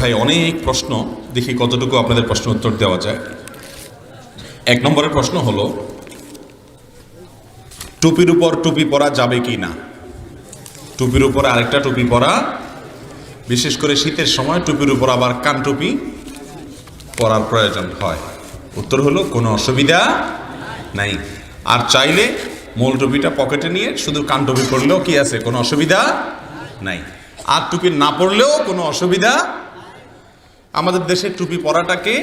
মাথায় অনেক প্রশ্ন, দেখি কতটুকু আপনাদের প্রশ্ন উত্তর দেওয়া যায়। 1 নম্বরের প্রশ্ন হলো, টুপির উপর টুপি পরা যাবে কি না? টুপির উপর আরেকটা টুপি পরা, বিশেষ করে শীতের সময় টুপির উপর আবার কান টুপি পরার প্রয়োজন হয়। উত্তর হলো কোনো অসুবিধা নাই। আর চাইলে মূল টুপিটা পকেটে নিয়ে শুধু কান টুপি পরলেও কি আছে, কোনো অসুবিধা নাই। আর টুপি না পরলেও কোনো অসুবিধা। আমাদের দেশে টুপি পরাটাকে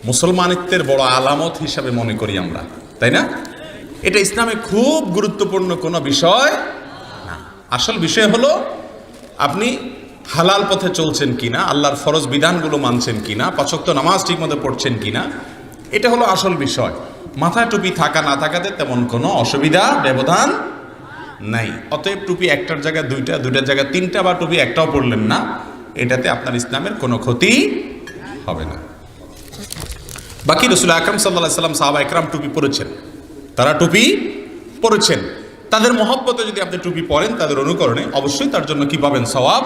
মুসলমানিত্বের বড় আলামত হিসাবে মনে করি আমরা, তাই না? এটা ইসলামে খুব গুরুত্বপূর্ণ কোনো বিষয় না। আসল বিষয় হলো আপনি হালাল পথে চলছেন কিনা, আল্লাহর ফরজ বিধানগুলো মানছেন কিনা, 5 ওয়াক্ত নামাজ ঠিকমতো পড়ছেন কিনা, এটা হলো আসল বিষয়। মাথায় টুপি থাকা না থাকাতে তেমন কোনো অসুবিধা ব্যবধান নাই। অতএব টুপি একটার জায়গায় দুইটা, দুইটার জায়গায় 3টা বা টুপি একটাও পড়লেন না, এটাতে আপনার ইসলামের কোনো ক্ষতি হবে না। বাকি রাসূল আকরাম সাল্লাল্লাহু আলাইহি সাল্লাম, সাহাবা একরাম টুপি পরেছেন, তারা টুপি পরেছেন। তাদের মহব্বতে যদি আপনি টুপি পরেন, তাদের অনুকরণে, অবশ্যই তার জন্য কি পাবেন? সওয়াব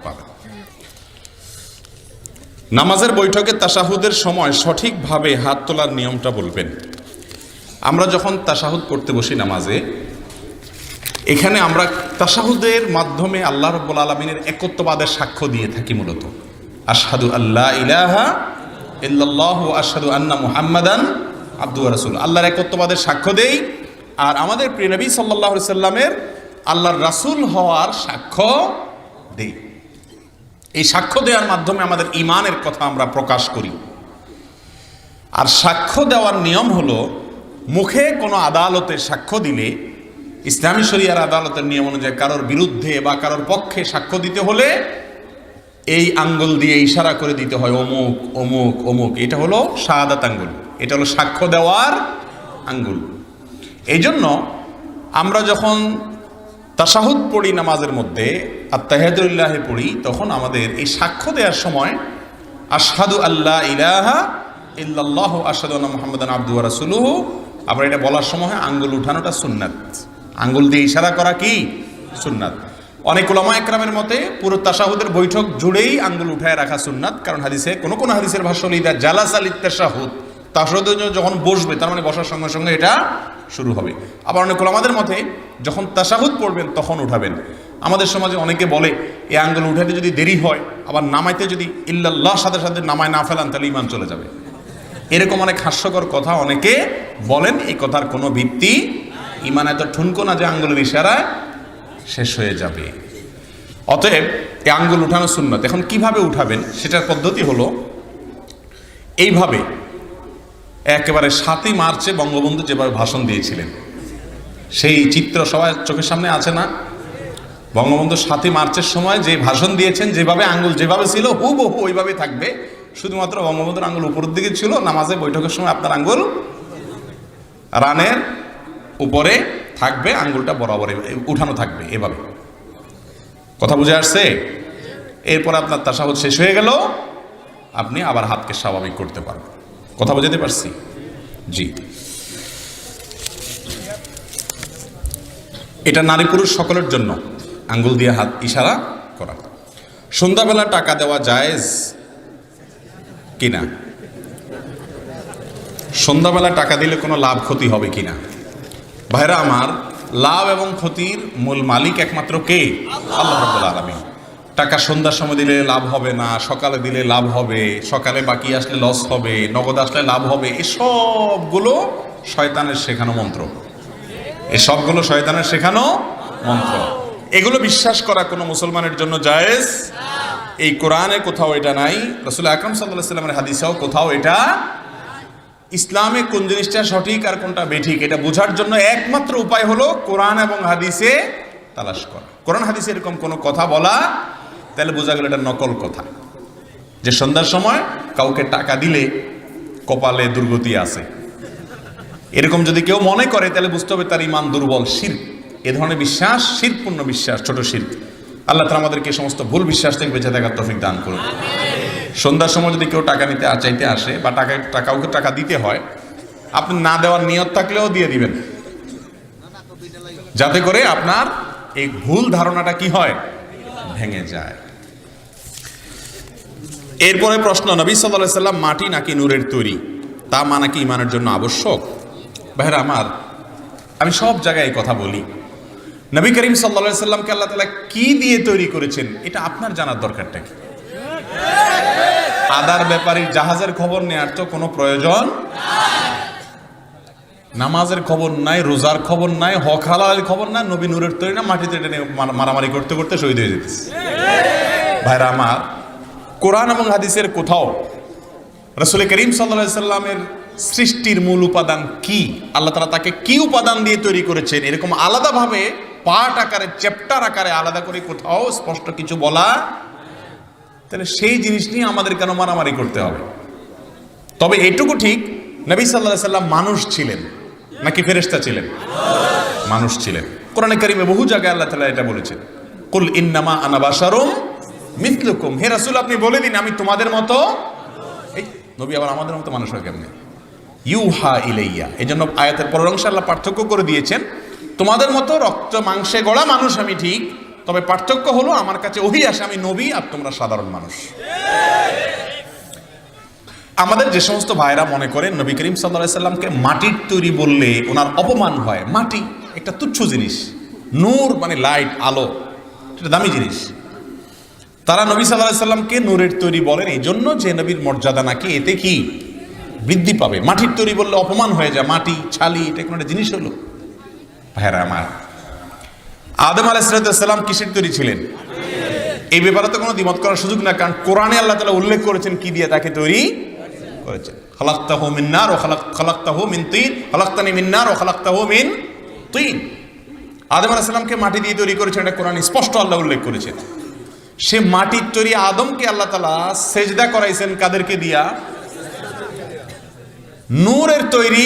পাবেন। নামাজের বৈঠকে তাশাহুদের সময় সঠিকভাবে হাত তোলার নিয়মটা বলবেন। আমরা যখন তাশাহুদ পড়তে বসি নামাজে, এখানে আমরা তাশাহুদের মাধ্যমে আল্লাহ রাব্বুল আলামিনের একত্ববাদের সাক্ষ্য দিয়ে থাকি। মূলত আশহাদু আল্লা ইলাহা ইল্লাল্লাহু ওয়া আশহাদু আন্না মুহাম্মাদান আবদুহু ওয়া রাসূলুহু, আল্লাহর একত্ববাদের সাক্ষ্য দেই। আর আমাদের প্রিয় নবী সাল্লাল্লাহু আলাইহি সাল্লামের আল্লাহর রাসূল হওয়ার সাক্ষ্য দেই। এই সাক্ষ্য দেওয়ার মাধ্যমে আমাদের ঈমানের কথা আমরা প্রকাশ করি। আর সাক্ষ্য দেওয়ার নিয়ম হলো, মুখে কোনো আদালতে সাক্ষ্য দিলে, ইসলামী শরিয়ার আদালতের নিয়ম অনুযায়ী কারোর বিরুদ্ধে বা কারোর পক্ষে সাক্ষ্য দিতে হলে এই আঙ্গুল দিয়ে ইশারা করে দিতে হয়, অমুক অমুক অমুক। এটা হলো শাহাদাত আঙ্গুল, এটা হলো সাক্ষ্য দেওয়ার আঙ্গুল। এই জন্য আমরা যখন তাশাহুদ পড়ি নামাজের মধ্যে, আত্তাহিয়াতুলিল্লাহি পড়ি, তখন আমাদের এই সাক্ষ্য দেওয়ার সময় আশহাদু আল্লা ইলাহা ইল্লাল্লাহু আশহাদু আন্না মুহাম্মাদান আবদুহু ওয়া রাসূলুহু, আবার এটা বলার সময় আঙ্গুল উঠানোটা সুন্নাত। আঙ্গুল দিয়ে ইশারা করা কি সুন্নাত। অনেক উলামা একরামের মতে পুরো তাশাহুদের বৈঠক জুড়েই আঙ্গুল উঠায় রাখা সুন্নাত। কারণ হাদিসে কোন কোন হাদিসের ভাষ্য হলো, ইদা জালাসা লিত্তাশাহুদ, তাশাহুদে যখন বসবে, তার মানে বসার সঙ্গে সঙ্গে এটা শুরু হবে। আবার অনেক উলামাদের মতে যখন তাশাহুদ পড়বেন তখন উঠাবেন। আমাদের সমাজে অনেকে বলে এই আঙ্গুল উঠাতে যদি দেরি হয়, আবার নামাইতে যদি ইল্লাল্লাহ সাথে সাথে নামায় না ফেলান, তাহলে ঈমান চলে যাবে। এরকম অনেক হাস্যকর কথা অনেকে বলেন। এই কথার কোনো ভিত্তি, ঈমান এত ঠুনকো না যে আঙ্গুলের ইশারায় শেষ হয়ে যাবে। অতএব এই আঙ্গুল উঠানো সুন্নাত। এখন কিভাবে উঠাবেন সেটার পদ্ধতি হলো এইভাবে। একেবারে 7ই মার্চে বঙ্গবন্ধু যেভাবে ভাষণ দিয়েছিলেন, সেই চিত্র সবাই চোখের সামনে আছে না? বঙ্গবন্ধু 7ই মার্চের সময় যে ভাষণ দিয়েছেন, যেভাবে আঙ্গুল যেভাবে ছিল হুবহু ওইভাবে থাকবে। শুধুমাত্র বঙ্গবন্ধুর আঙ্গুল উপরের দিকে ছিল। নামাজে বৈঠকের সময় আপনার আঙ্গুল রানের উপরে থাকবে, আঙ্গুলটা বরাবর উঠানো থাকবে এভাবে। কথা বুঝে আসছে? এরপর আপনার তাশাহুদ শেষ হয়ে গেল, আপনি আবার হাতকে স্বাভাবিক করতে পারবেন। কথা বুঝাতে পারছি? জি। এটা নারী পুরুষ সকলের জন্য আঙ্গুল দিয়ে হাত ইশারা করা। সন্ধ্যাবেলা টাকা দেওয়া জায়েজ কিনা? সন্ধ্যাবেলা টাকা দিলে কোনো লাভ ক্ষতি হবে কিনা? ভাইরা আমার, লাভ এবং ক্ষতির মূল মালিক একমাত্র কে? আল্লাহ রাব্বুল আলামিন। টাকা সন্ধ্যার সময় দিলে লাভ হবে না, সকালে দিলে লাভ হবে, সকালে বাকি আসলে লস হবে, নগদ আসলে লাভ হবে, এসবগুলো শয়তানের শেখানো মন্ত্র। এসবগুলো শয়তানের শেখানো মন্ত্র। এগুলো বিশ্বাস করা কোনো মুসলমানের জন্য জায়েজ। এই কোরআনে কোথাও এটা নাই, রাসূল আকরাম সাল্লাল্লাহু আলাইহি ওয়াসাল্লামের হাদিসেও কোথাও এটা। ইসলামে কোন জিনিসটা সঠিক আর কোনটা বেঠিক এটা বোঝার জন্য একমাত্র উপায় হলো কোরআন এবং হাদিসে তালাশ করা। কোরআন হাদিসে এরকম কোনো কথা বলা, তাহলে বোঝা গেল এটা নকল কথা। যে সন্ধ্যার সময় কাউকে টাকা দিলে কপালে দুর্গতি আছে, এরকম যদি কেউ মনে করে, তাহলে বুঝতে হবে তার ঈমান দুর্বল। শিরক, এ ধরনের বিশ্বাস শিরকপূর্ণ বিশ্বাস, ছোট শিরক। আল্লাহ তাআলা আমাদেরকে সমস্ত ভুল বিশ্বাস থেকে বেঁচে থাকার তৌফিক দান করুন। সন্ধ্যার সময় যদি কেউ টাকা নিতে চাইতে আসে বা কাউকে টাকা দিতে হয়, আপনি না দেওয়ার নিয়ত থাকলেও দিয়ে দিবেন, যাতে করে আপনার এই ভুল ধারণাটা কি হয়, ভেঙে যায়। এরপরে প্রশ্ন, নবী সাল্লাল্লাহু আলাইহি সাল্লাম মাটি নাকি নূরের তৈরি, তা মানা কি ইমানের জন্য আবশ্যক? ভাইরা আমার, আমি সব জায়গায় এই কথা বলি, নবী করিম সাল্লাল্লাহু আলাইহি সাল্লামকে আল্লাহ তাআলা কি দিয়ে তৈরি করেছেন এটা আপনার জানার দরকারটা কি? আদার ব্যাপারীর জাহাজের খবর নেওয়ার তো কোনো প্রয়োজন নাই, নামাজের খবর নাই, রোজার খবর নাই, হক হালালের খবর নাই, নবী নূরের তৈরি না, মাটিতে টেনে মারামারি করতে করতে শহীদ হয়ে যেতেছে। ভাইরা আমার, কোরআন এবং হাদিসের কোথাও রাসূল করিম সাল্লাল্লাহু আলাইহি সাল্লামের সৃষ্টির মূল উপাদান কি, আল্লাহ তাআলা তাকে কি উপাদান দিয়ে তৈরি করেছেন, এরকম আলাদাভাবে পার্ট আকারে, চ্যাপ্টার আকারে আলাদা করে কোথাও স্পষ্ট কিছু বলা, তাহলে সেই জিনিস নিয়ে আমাদের কেন মারামারি করতে হবে? তবে এটুকু ঠিক, নবী সাল্লাল্লাহু আলাইহি সাল্লাম মানুষ ছিলেন নাকি ফেরেশতা ছিলেন? মানুষ ছিলেন। কোরআনে কারিমে বহু জায়গায় আল্লাহ তাআলা এটা বলেছেন, কুল ইন্নামা আনা বাশারুম মিথলুকুম, হে রাসূল আপনি বলে দিন আমি তোমাদের মতো। এই নবী আবার আমাদের মতো মানুষ হয় কেমনে? ইউহা ইলাইয়া, এই জন্য আয়াতের পরের অংশে আল্লাহ পার্থক্য করে দিয়েছেন, তোমাদের মতো রক্ত মাংসে গড়া মানুষ আমি ঠিক, তবে পার্থক্য হলো আমার কাছে ওহী আসে, আমি নবী আর তোমরা সাধারণ মানুষ। আমাদের যে সমস্ত ভাইরা মনে করেন নবী করিম সাল্লাল্লাহু আলাইহি সাল্লামকে মাটির তৈরি বললে ওনার অপমান হয়, মাটি একটা তুচ্ছ জিনিস, নূর মানে লাইট, আলো, এটা দামি জিনিস। তারা নবী সাল্লাল্লাহু আলাইহি সাল্লামকে নূরের তৈরি বলেন এই জন্য যে নবীর মর্যাদা নাকি এতে কি বৃদ্ধি পাবে। মাটির তৈরি বললে অপমান হয়ে যায়, মাটি ছালি এটা কোনো একটা জিনিস হলো? ভাইরা আমার, আদম আলাইহিস সালাম কিসের তৈরি ছিলেন? এই ব্যাপারে তো কোনো দ্বিমত করার সুযোগ না, কারণ কোরআনে আল্লাহ তাআলা উল্লেখ করেছেন কি দিয়ে তাকে তৈরি করেছেন। খালাকতাহু মিন নার ওয়া খালাকতাহু মিন তিন, খালাকতানি মিন নার ওয়া খালাকতাহু মিন তিন। আদম আলাইহিস সালামকে মাটি দিয়ে তৈরি করেছেন, এটা কোরআনে স্পষ্ট আল্লাহ উল্লেখ করেছেন। সে মাটির তৈরি আদমকে আল্লাহ তাআলা সেজদা করাইছেন কাদেরকে দিয়া? নূরের তৈরি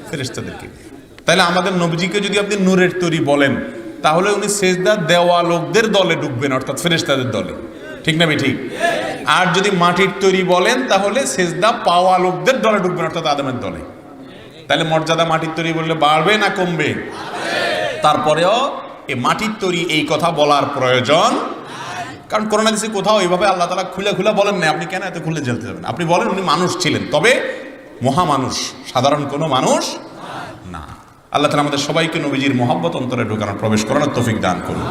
ফেরেশতাদেরকে। তাহলে আমাদের নবীজিকে যদি আপনি নূরের তৈরি বলেন, তাহলে উনি সেজদা দেওয়া লোকদের দলে ঢুকবেন, অর্থাৎ ফেরেশতাদের দলে, ঠিক না ঠিক? আর যদি মাটির তৈরি বলেন তাহলে সেজদা পাওয়া লোকদের দলে ঢুকবেন, অর্থাৎ আদমের দলে। তাহলে মর্যাদা মাটির তৈরি বললে বাড়বে না কমবে? তারপরেও এই মাটির তৈরি এই কথা বলার প্রয়োজন, কারণ কোরআন হাদিসে কোথাও এইভাবে আল্লাহ তাআলা খুলে খুলে বলেন না, আপনি কেন এত খুলে জ্বলতে যাবেন? আপনি বলেন উনি মানুষ ছিলেন, তবে মহামানুষ, সাধারণ কোনো মানুষ না। আল্লাহ তাআলা আমাদের সবাইকে নবীজির মহব্বত অন্তরে ঢোকানোর, প্রবেশ করানোর তৌফিক দান করুন।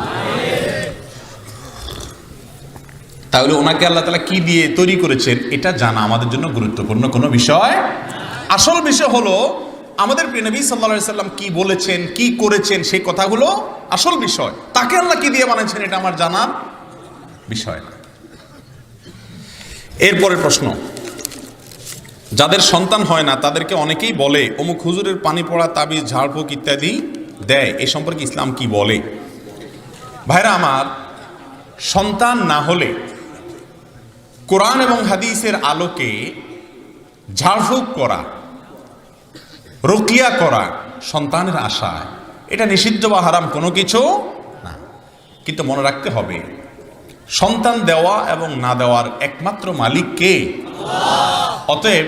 তাহলে ওনাকে আল্লাহ তাআলা কি দিয়ে তৈরি করেছেন এটা জানা আমাদের জন্য গুরুত্বপূর্ণ কোনো বিষয়। আসল বিষয় হলো আমাদের প্রিয় নবী সাল্লাল্লাহু আলাইহি সাল্লাম কি বলেছেন, কি করেছেন, সেই কথাগুলো আসল বিষয়। তাকে আল্লাহ কি দিয়ে বানাইছেন এটা আমার জানার বিষয় না। এরপরের প্রশ্ন, যাদের সন্তান হয় না তাদেরকে অনেকেই বলে অমুক হুজুরের পানি পড়া, তাবিজ, ঝাড়ফুঁক ইত্যাদি দেয়, এ সম্পর্কে ইসলাম কি বলে? ভাইরা আমার, সন্তান না হলে কোরআন এবং হাদিসের আলোকে ঝাড়ফুঁক করা, রুকিয়া করা সন্তানের আশায়, এটা নিষিদ্ধ বা হারাম কোনো কিছু না। কিন্তু মনে রাখতে হবে সন্তান দেওয়া এবং না দেওয়ার একমাত্র মালিক কে? অতএব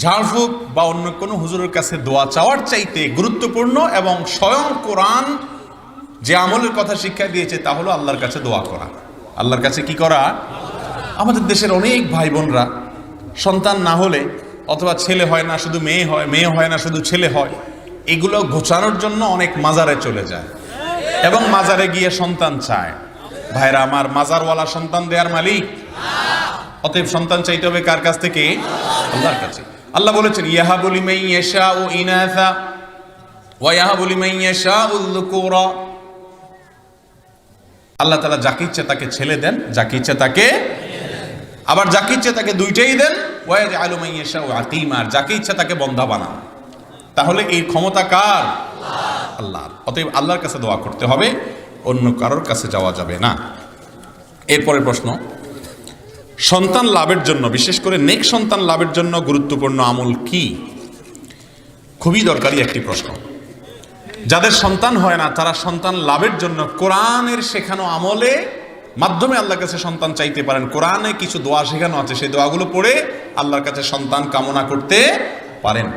ঝাড়ফুঁক বা অন্য কোনো হুজুরের কাছে দোয়া চাওয়ার চাইতে গুরুত্বপূর্ণ এবং স্বয়ং কোরআন যে আমলের কথা শিক্ষা দিয়েছে তা হলো আল্লাহর কাছে দোয়া করা। আল্লাহর কাছে কি করা? আমাদের দেশের অনেক ভাই বোনরা সন্তান না হলে, অথবা ছেলে হয় না শুধু মেয়ে হয়, মেয়ে হয় না শুধু ছেলে হয়, এগুলো ঘোচানোর জন্য অনেক মাজারে চলে যায় এবং মাজারে গিয়ে সন্তান চায়। ভাইরা আমার, মাজারওয়ালা সন্তান দেওয়ার মালিক। অতএব সন্তান চাইতে হবে কার কাছ থেকে? আল্লাহর কাছে। আল্লাহ বলেছেন ইয়াহাবু লিমান ইয়াশাউ ইনাসা ওয়া ইয়াহাবু লিমান ইয়াশাউ যুকুরা। আল্লাহ তাআলা যাকে ইচ্ছা তাকে ছেলে দেন, যাকে ইচ্ছা তাকে, আবার যাকে ইচ্ছা তাকে দুইটাই দেন। ওয়া ইয়াজআলু মান ইয়াশাউ আকিমা, যাকে ইচ্ছা তাকে বন্ধা বানান। তাহলে এই ক্ষমতা কার? আল্লাহর। অতএব আল্লাহর কাছে দোয়া করতে হবে, অন্য কারোর কাছে যাওয়া যাবে না। এরপরের প্রশ্ন, সন্তান লাভের জন্য, বিশেষ করে নেক সন্তান লাভের জন্য গুরুত্বপূর্ণ আমল কি? খুবই দরকারি একটি প্রশ্ন। যাদের সন্তান হয় না তারা সন্তান লাভের জন্য কোরআনের শেখানো আমলে মাধ্যমে আল্লাহর কাছে সন্তান চাইতে পারেন। কোরআনে কিছু দোয়া শেখানো আছে, সেই দোয়াগুলো পড়ে আল্লাহর কাছে সন্তান কামনা করতে পারেন।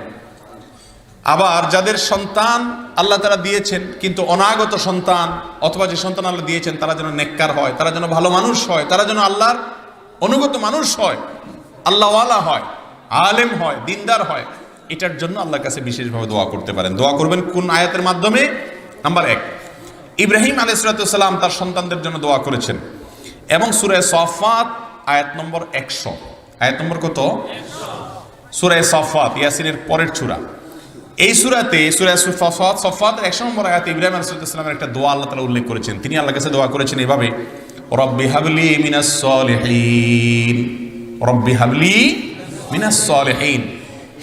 আবার যাদের সন্তান আল্লাহ তাআলা দিয়েছেন কিন্তু অনাগত সন্তান, অথবা যে সন্তান আল্লাহ দিয়েছেন তারা যেন নেককার হয়, তারা যেন ভালো মানুষ হয়, তারা যেন আল্লাহর অনুগত মানুষ হয়, আল্লাহওয়ালা হয়, আলেম হয়, দিনদার হয়, এটার জন্য আল্লাহর কাছে বিশেষভাবে দোয়া করতে পারেন। দোয়া করবেন কোন আয়াতের মাধ্যমে? নাম্বার 1, ইব্রাহিম আলাইহিস সালাম তার সন্তানদের জন্য দোয়া করেছেন, এবং সূরা সাফফাত আয়াত নম্বর 100। আয়াত নম্বর কত? সূরা সাফফাত, ইয়াসিনের পরের সূরা। এই সূরাতে সূরা সাফফাতের 100 নম্বর আয়াতে ইব্রাহিম আলাইহিস সালামের একটা দোয়া আল্লাহ তাআলা উল্লেখ করেছেন। তিনি আল্লাহর কাছে দোয়া করেছেন এভাবে, রব্বি হাবলি মিনাস সলিহিন, রব্বি হাবলি মিনাস সলিহিন,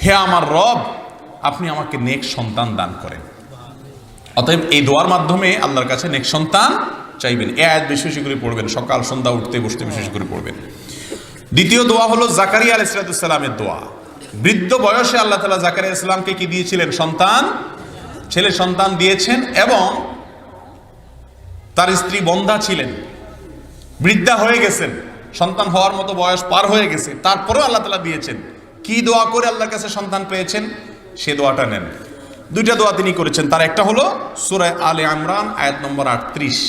হে আমার রব, আপনি আমাকে নেক সন্তান দান করেন। অতএব এই দোয়ার মাধ্যমে আল্লাহর কাছে নেক সন্তান চাইবেন। এই আয়াত বেশি বেশি করে পড়বেন, সকাল সন্ধ্যা উঠতে বসতে বিশেষ করে পড়বেন। দ্বিতীয় দোয়া হলো জাকারিয়া আলাইহিস সালামের দোয়া। বৃদ্ধ বয়সে আল্লাহ তাআলা জাকারিয়া আলাইহিস সালামকে কি দিয়েছিলেন? সন্তান, ছেলে সন্তান দিয়েছেন, এবং তার স্ত্রী বন্ধা ছিলেন, বৃদ্ধা হয়ে গেছেন, সন্তান হওয়ার মতো বয়স পার হয়ে গেছে, তারপরেও আল্লাহ তাআলা দিয়েছেন। কি দোয়া করে আল্লাহর কাছে সন্তান পেয়েছেন সে দোয়াটা নেন। দুইটা দোয়া তিনি করেছেন, তার একটা হলো সূরা আলে ইমরান আয়াত নম্বর 38।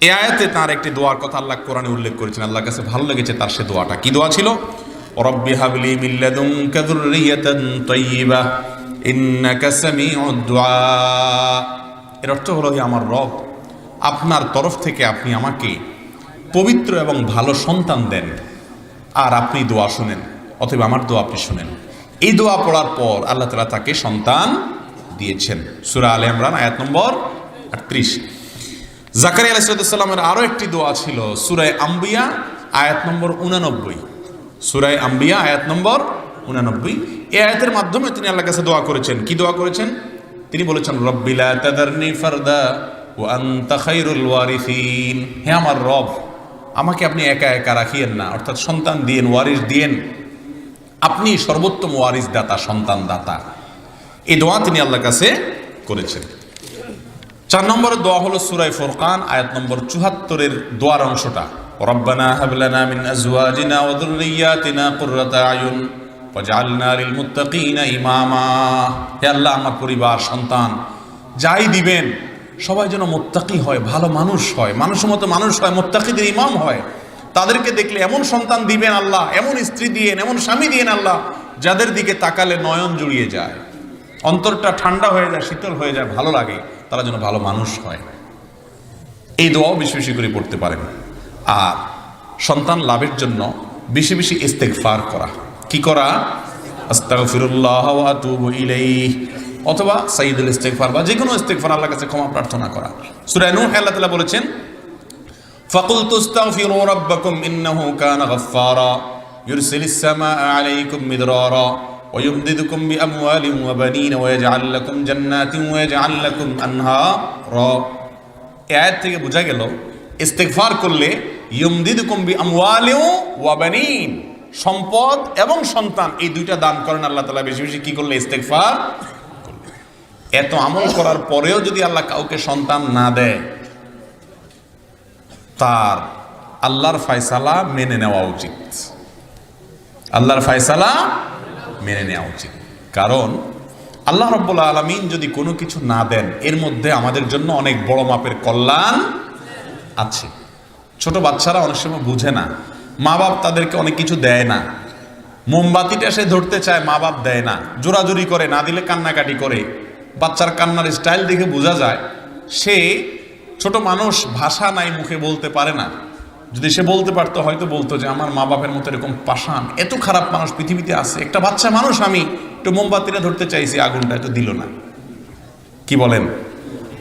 এই আয়াতে তার একটি দোয়ার কথা আল্লাহ কোরআনে উল্লেখ করেছেন, আল্লাহর কাছে ভালো লেগেছে তার সে দোয়াটা। কি দোয়া ছিল? রব্বি হাবলি মিন লাদুনকা যুররিয়াতান তাইয়্যিবা ইন্নাকা সামিউদ দুআ। এর অর্থ হলো, হে আমার রব, আপনার তরফ থেকে আপনি আমাকে পবিত্র এবং ভালো সন্তান দেন, আর আপনি দোয়া শুনেন, অতএব আমার দোয়া আপনি শুনেন। এই দোয়া পড়ার পর আল্লাহ তাআলা তাকে সন্তান দিয়েছেন। সূরা আলে ইমরান আয়াত নম্বর 38। জাকারিয়া আলাইহিস সালামের আরো একটি দোয়া ছিল সূরা আম্বিয়া আয়াত নম্বর 89। সূরা আম্বিয়া আয়াত নম্বর 89, এই আয়াতের মাধ্যমে তিনি আল্লাহর কাছে দোয়া করেছেন। কি দোয়া করেছেন? তিনি বলেছেন, রব্বি লা তাদারনি ফারদা ওয়া আনতা খায়রুল ওয়ারিসিন, হে আমার রব, আমাকে আপনি একা একা রাখিয়েন না, অর্থাৎ সন্তান দিয়েন, ওয়ারিস দিয়েন, আপনি সর্বোত্তম ওয়ারিস দাতা, সন্তান দাতা। এই দোয়া তিনি আল্লাহর কাছে করেছেন। 4 নম্বরের দোয়া হলো সূরা ফুরকান আয়াত নম্বর 74 দোয়ার অংশটা, রব্বানা হাব লানা মিন আজওয়াজিনা ওয়া যুররিয়াতিনা কুররাতা আয়ুন ওয়াজআলনা লিল মুত্তাকিনা ইমামা। হে আল্লাহ, আমার পরিবার, সন্তান যাই দিবেন সবাই যেন মুত্তাকি হয়, ভালো মানুষ হয়, মানুষের মতো মানুষ হয়, মুত্তাকিদের ইমাম হয়। তাদেরকে দেখলে এমন সন্তান দিবেন আল্লাহ, এমন স্ত্রী দিয়েন, এমন স্বামী দিয়েন আল্লাহ, যাদের দিকে তাকালে নয়ন জুড়িয়ে যায়, অন্তরটা ঠান্ডা হয়ে যায়, শীতল হয়ে যায়, ভালো লাগে, তারা যেন ভালো মানুষ হয়। এই দোয়াও বেশি বেশি করে পড়তে পারেন। আর সন্তান লাভের জন্য বেশি বেশি ইস্তেগফার করা। কি করা? আস্তাগফিরুল্লাহ ওয়া আতুবু ইলাইহি, অথবা সাইয়্যিদুল ইস্তেগফার, বা যে কোনো ইস্তেগফার, আল্লাহর কাছে ক্ষমা প্রার্থনা করা। সূরা নূহ আল্লাহ তাআলা বলেছেন, ফাকুলতু আস্তাগফিরু রাব্বাকুম ইন্নাহু কানা গাফফারা ইউরসিলিস সামাআ আলাইকুম মিদরারা ওয়া ইউমদিদুকুম বিআমওয়ালিন ওয়া বানিনা ওয়া ইয়াজআল লাকুম জান্নাতিন ওয়া ইয়াজআল লাকুম আনহারা। এই আয়াত থেকে বোঝা গেল ইস্তেগফার করলে ইউমদিদুকুম বিআমওয়ালিন ওয়া বানিন, সম্পদ এবং সন্তান, এই দুইটা দান করেন আল্লাহ তাআলা বেশি বেশি কি করলে? ইস্তেগফার করলে। এত আমল করার পরেও যদি আল্লাহ কাউকে সন্তান না দেয়, তার আল্লাহর ফয়সালা মেনে নেওয়া উচিত। আল্লাহর ফয়সালা মেনে নেওয়া উচিত, কারণ আল্লাহ রাব্বুল আলামিন যদি কোনো কিছু না দেন, এর মধ্যে আমাদের জন্য অনেক বড় মাপের কল্যাণ আছে। ছোট বাচ্চারা অনেক সময় বুঝে না, মা বাপ তাদেরকে অনেক কিছু দেয় না। মোমবাতিটা সে ধরতে চায়, মা বাপ দেয় না, জোরাজুরি করে, না দিলে কান্নাকাটি করে। বাচ্চার কান্নার স্টাইল দেখে বোঝা যায় সে ছোট মানুষ, ভাষা নাই, মুখে বলতে পারে না। যদি সে বলতে পারতো হয়তো বলতো যে আমার মা বাপের মতো এরকম পাষাণ, এত খারাপ মানুষ পৃথিবীতে আছে, একটা বাচ্চা মানুষ আমি একটু মোমবাতিটা ধরতে চাইছি, আগুনটা এত দিল না। কি বলেন?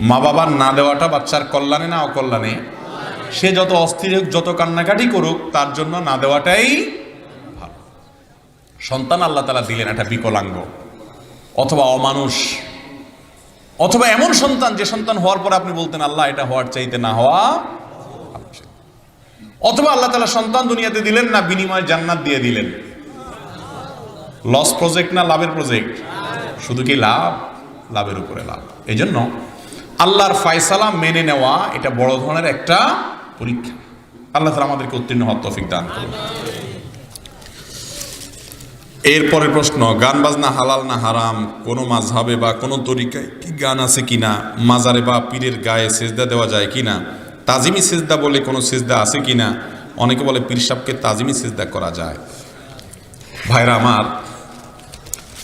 মা বাবার না দেওয়াটা বাচ্চার কল্যাণে না অকল্যাণে? সে যত অস্থির হোক, যত কান্নাকাটি করুক, তার জন্য না দেওয়াটাই ভালো। সন্তান আল্লাহ তাআলা দিলেন একটা বিকলাঙ্গ অথবা অমানুষ, অথবা এমন সন্তান যে সন্তান হওয়ার পর আপনি বলতেন আল্লাহ এটা হওয়ার চাইতে না হওয়া, অথবা আল্লাহ তাআলা সন্তান দুনিয়াতে দিলেন না, বিনিময়ে জান্নাত দিয়ে দিলেন। লস প্রজেক্ট না লাভের প্রজেক্ট? শুধু কি লাভ? লাভের উপরে লাভ। এই জন্য আল্লাহর ফয়সালা মেনে নেওয়া এটা বড় ধরনের একটা পরীক্ষা। আল্লাহ তাআলা আমাদেরকে উত্তীর্ণ হওয়ার তৌফিক দান করুন। এরপরের প্রশ্ন, গান বাজনা হালাল না হারাম? কোনো মাযহাবে বা কোনো তরিকায় কি গান আছে কিনা? মাজারে বা পীরের গায়ে সিজদা দেওয়া যায় কিনা? তাজিমি সিজদা বলে কোনো সিজদা আছে কিনা? অনেকে বলে পীর সাহেবকে তাজিমি সেজদা করা যায়। ভাইরা আমার,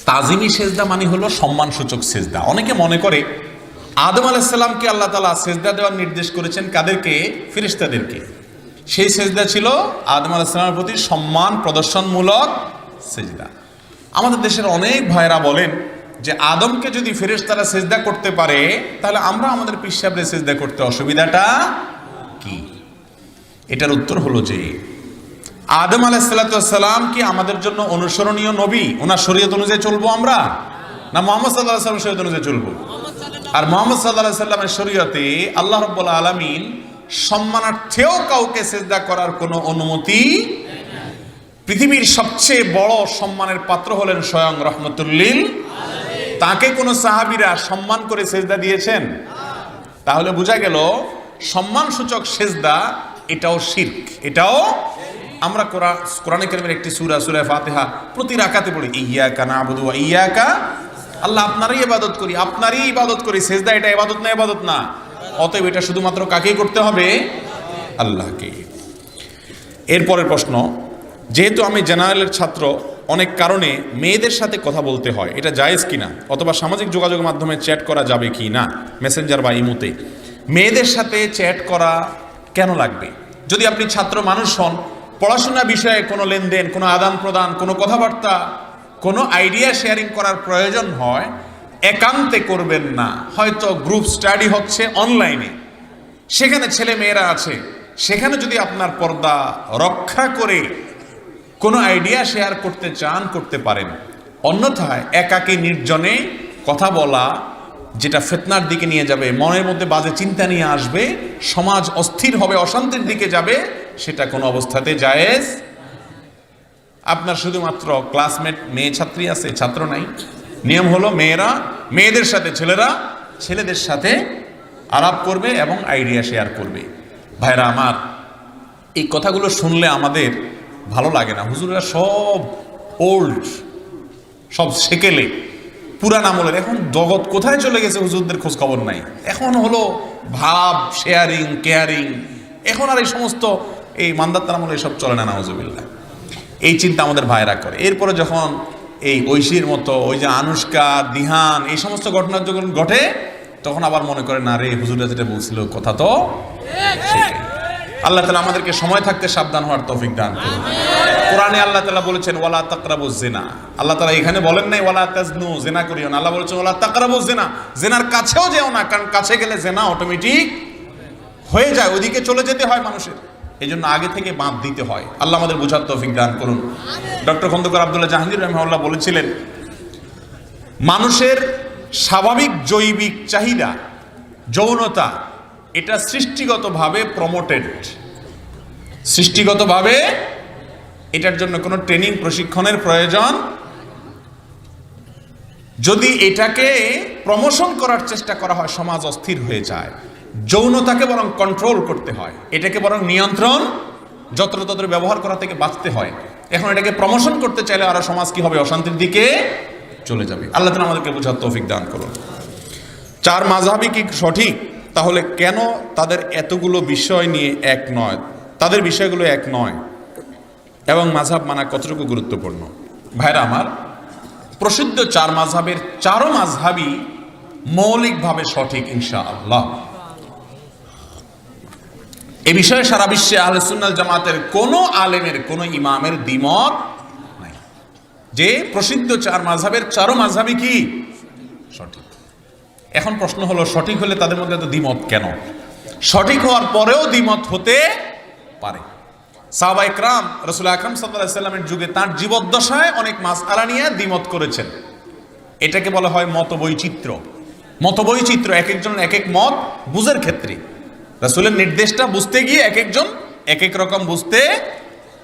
তাজিমি সেজদা মানে হলো সম্মানসূচক সেজদা। অনেকে মনে করে আদম আলাইহিস সালামকে আল্লাহ তাআলা সেজদা দেওয়ার নির্দেশ করেছেন কাদেরকে? ফেরেশতাদেরকে। সেই সেজদা ছিল আদম আলাইহিস সালামের প্রতি সম্মান প্রদর্শনমূলক সেজদা। আমাদের দেশের অনেক ভাইরা বলেন যে আদমকে যদি ফেরেশতারা সেজদা করতে পারে তাহলে আমরা আমাদের পীর সাহেবকে সেজদা করতে অসুবিধাটা কি? এটার উত্তর হলো যে আদম আলাইহিস সালাম কি আমাদের জন্য অনুসরণীয় নবী? ওনার শরীয়ত অনুযায়ী চলবো আমরা, না মুহাম্মদ সাল্লাল্লাহু আলাইহি ওয়াসাল্লামের শরীয়ত অনুযায়ী চলবো? আর মুহাম্মদ সাল্লাল্লাহু আলাইহি ওয়াসাল্লামের শরীয়তে আল্লাহ রাব্বুল আলামিন সম্মানার্থেও কাউকে সেজদা করার কোনো অনুমতি, পৃথিবীর সবচেয়ে বড় সম্মানের পাত্র হলেন স্বয়ং রহমতুল লিল আলামিন, তাকে কোন সাহাবীরা সম্মান করে সেজদা দিয়েছেন? তাহলে বোঝা গেল সম্মানসূচক সেজদা এটাও শিরক। এটাও আমরা কোরআনে কারীমের একটি সূরা, সূরা ফাতিহা প্রতি রাকাতে পড়ি, ইয়্যাকা না'বুদু ওয়া ইয়্যাকা, আল্লাহ আপনারই ইবাদত করি, আপনারই ইবাদত করি। সেজদা এটা ইবাদত না? ইবাদত না। অতএব এটা শুধুমাত্র কাকেই করতে হবে? আল্লাহকে। এরপরের প্রশ্ন, যেহেতু আমি জেনারেলের ছাত্র, অনেক কারণে মেয়েদের সাথে কথা বলতে হয়, এটা জায়েজ কিনা, অথবা সামাজিক যোগাযোগের মাধ্যমে চ্যাট করা যাবে কি না, মেসেঞ্জার বা ইমোতে? মেয়েদের সাথে চ্যাট করা কেন লাগবে? যদি আপনি ছাত্র মানুষ হন, পড়াশোনা বিষয়ে কোনো লেনদেন, কোনো আদান প্রদান, কোনো কথাবার্তা, কোনো আইডিয়া শেয়ারিং করার প্রয়োজন হয়, একান্তে করবেন না। হয়তো গ্রুপ স্টাডি হচ্ছে অনলাইনে, সেখানে ছেলে মেয়েরা আছে, সেখানে যদি আপনার পর্দা রক্ষা করে কোনো আইডিয়া শেয়ার করতে চান, করতে পারেন। অন্যথায় একাকী নির্জনে কথা বলা, যেটা ফিতনার দিকে নিয়ে যাবে, মনের মধ্যে বাজে চিন্তা নিয়ে আসবে, সমাজ অস্থির হবে, অশান্তির দিকে যাবে, সেটা কোনো অবস্থাতে জায়েজ। আপনার শুধুমাত্র ক্লাসমেট মেয়ে ছাত্রী আছে, ছাত্র নাই। নিয়ম হলো মেয়েরা মেয়েদের সাথে, ছেলেরা ছেলেদের সাথে আলাপ করবে এবং আইডিয়া শেয়ার করবে। ভাইরা আমার, এই কথাগুলো শুনলে আমাদের ভালো লাগে না। হুজুররা সব ওল্ড, সব সেকেলে, পুরান আমলের। এখন জগৎ কোথায় চলে গেছে হুজুরদের খোঁজ খবর নাই। এখন হলো ভাব, শেয়ারিং, কেয়ারিং। এখন আর এই সমস্ত এই মান্দাত্তার আমলে এসব চলে না, নাউজুবিল্লাহ। এই চিন্তা আমাদের ভাইরা করে। এরপরে যখন এই ঐশীর মতো, ওই যে আনুষ্কা, দিহান, এই সমস্ত ঘটনা যখন ঘটে, তখন আবার মনে করে না রে, হুজুররা যেটা বলছিল কথা তো সেটাই। আল্লাহ তাআলা আমাদেরকে সময় থাকতে সাবধান হওয়ার তৌফিক দান করুন। কোরআনে আল্লাহ তাআলা বলেছেন ওয়ালা তাকরাবুজ জিনা। আল্লাহ তাআলা এখানে বলেন নাই ওয়ালা তাজনু, জিনা করিও না। আল্লাহ বলেছেন ওয়ালা তাকরাবুজ জিনা, জিনার কাছেও যেও না, কারণ কাছে গেলে জিনা অটোমেটিক হয়ে যায়, ওইদিকে চলে যেতে হয় মানুষের। এই জন্য আগে থেকে বাঁধ দিতে হয়। আল্লাহ আমাদের বোঝার তৌফিক দান করুন। ডক্টর খন্দকার আব্দুল্লাহ জাহাঙ্গীর রাহিমাহুল্লাহ বলেছিলেন, মানুষের স্বাভাবিক জৈবিক চাহিদা যৌনতা, এটা সৃষ্টিগতভাবে প্রমোটেড, সৃষ্টিগতভাবে এটার জন্য কোনো ট্রেনিং, প্রশিক্ষণের প্রয়োজন। যদি এটাকে প্রমোশন করার চেষ্টা করা হয়, সমাজ অস্থির হয়ে যায়। যৌনতাকে বরং কন্ট্রোল করতে হয়, এটাকে বরং নিয়ন্ত্রণ, যত্রতত্র ব্যবহার করা থেকে বাঁচতে হয়। এখন এটাকে প্রমোশন করতে চাইলে আরো সমাজ কি হবে? অশান্তির দিকে চলে যাবে। আল্লাহ তাআলা আমাদেরকে বোঝার তৌফিক দান করুন। চার মাযহাবই কি সঠিক? তাহলে কেন তাদের এতগুলো বিষয় নিয়ে এক নয়? তাদের বিষয়গুলো এক নয় এবং মাযহাব মানা কতটুকু গুরুত্বপূর্ণ? ভাইরা আমার, প্রসিদ্ধ চার মাযহাবের চারো মাযহাবই মৌলিকভাবে সঠিক ইনশাআল্লাহ। এ বিষয়ে সারা বিশ্বে আহলে সুন্নাত জামাতের কোনো আলেমের, কোনো ইমামের দ্বিমত নাই যে প্রসিদ্ধ চার মাযহাবের চারো মাযহাবই কি সঠিক। এখন প্রশ্ন হলো, সঠিক হলে তাদের মধ্যে এত দ্বিমত কেন? সঠিক হওয়ার পরেও দ্বিমত হতে পারে। সাহাবায়ে কেরাম রাসূল আকরাম সাল্লাল্লাহু আলাইহি ওয়াসাল্লামের যুগে তার জীবদ্দশায় অনেক মাসআলা নিয়ে দ্বিমত করেছেন। এটাকে বলা হয় মতবৈচিত্র্য। মতবৈচিত্র্য, এক একজন এক এক মত বুঝের ক্ষেত্রে রাসূলের নির্দেশটা বুঝতে গিয়ে এক একজন এক এক রকম বুঝতে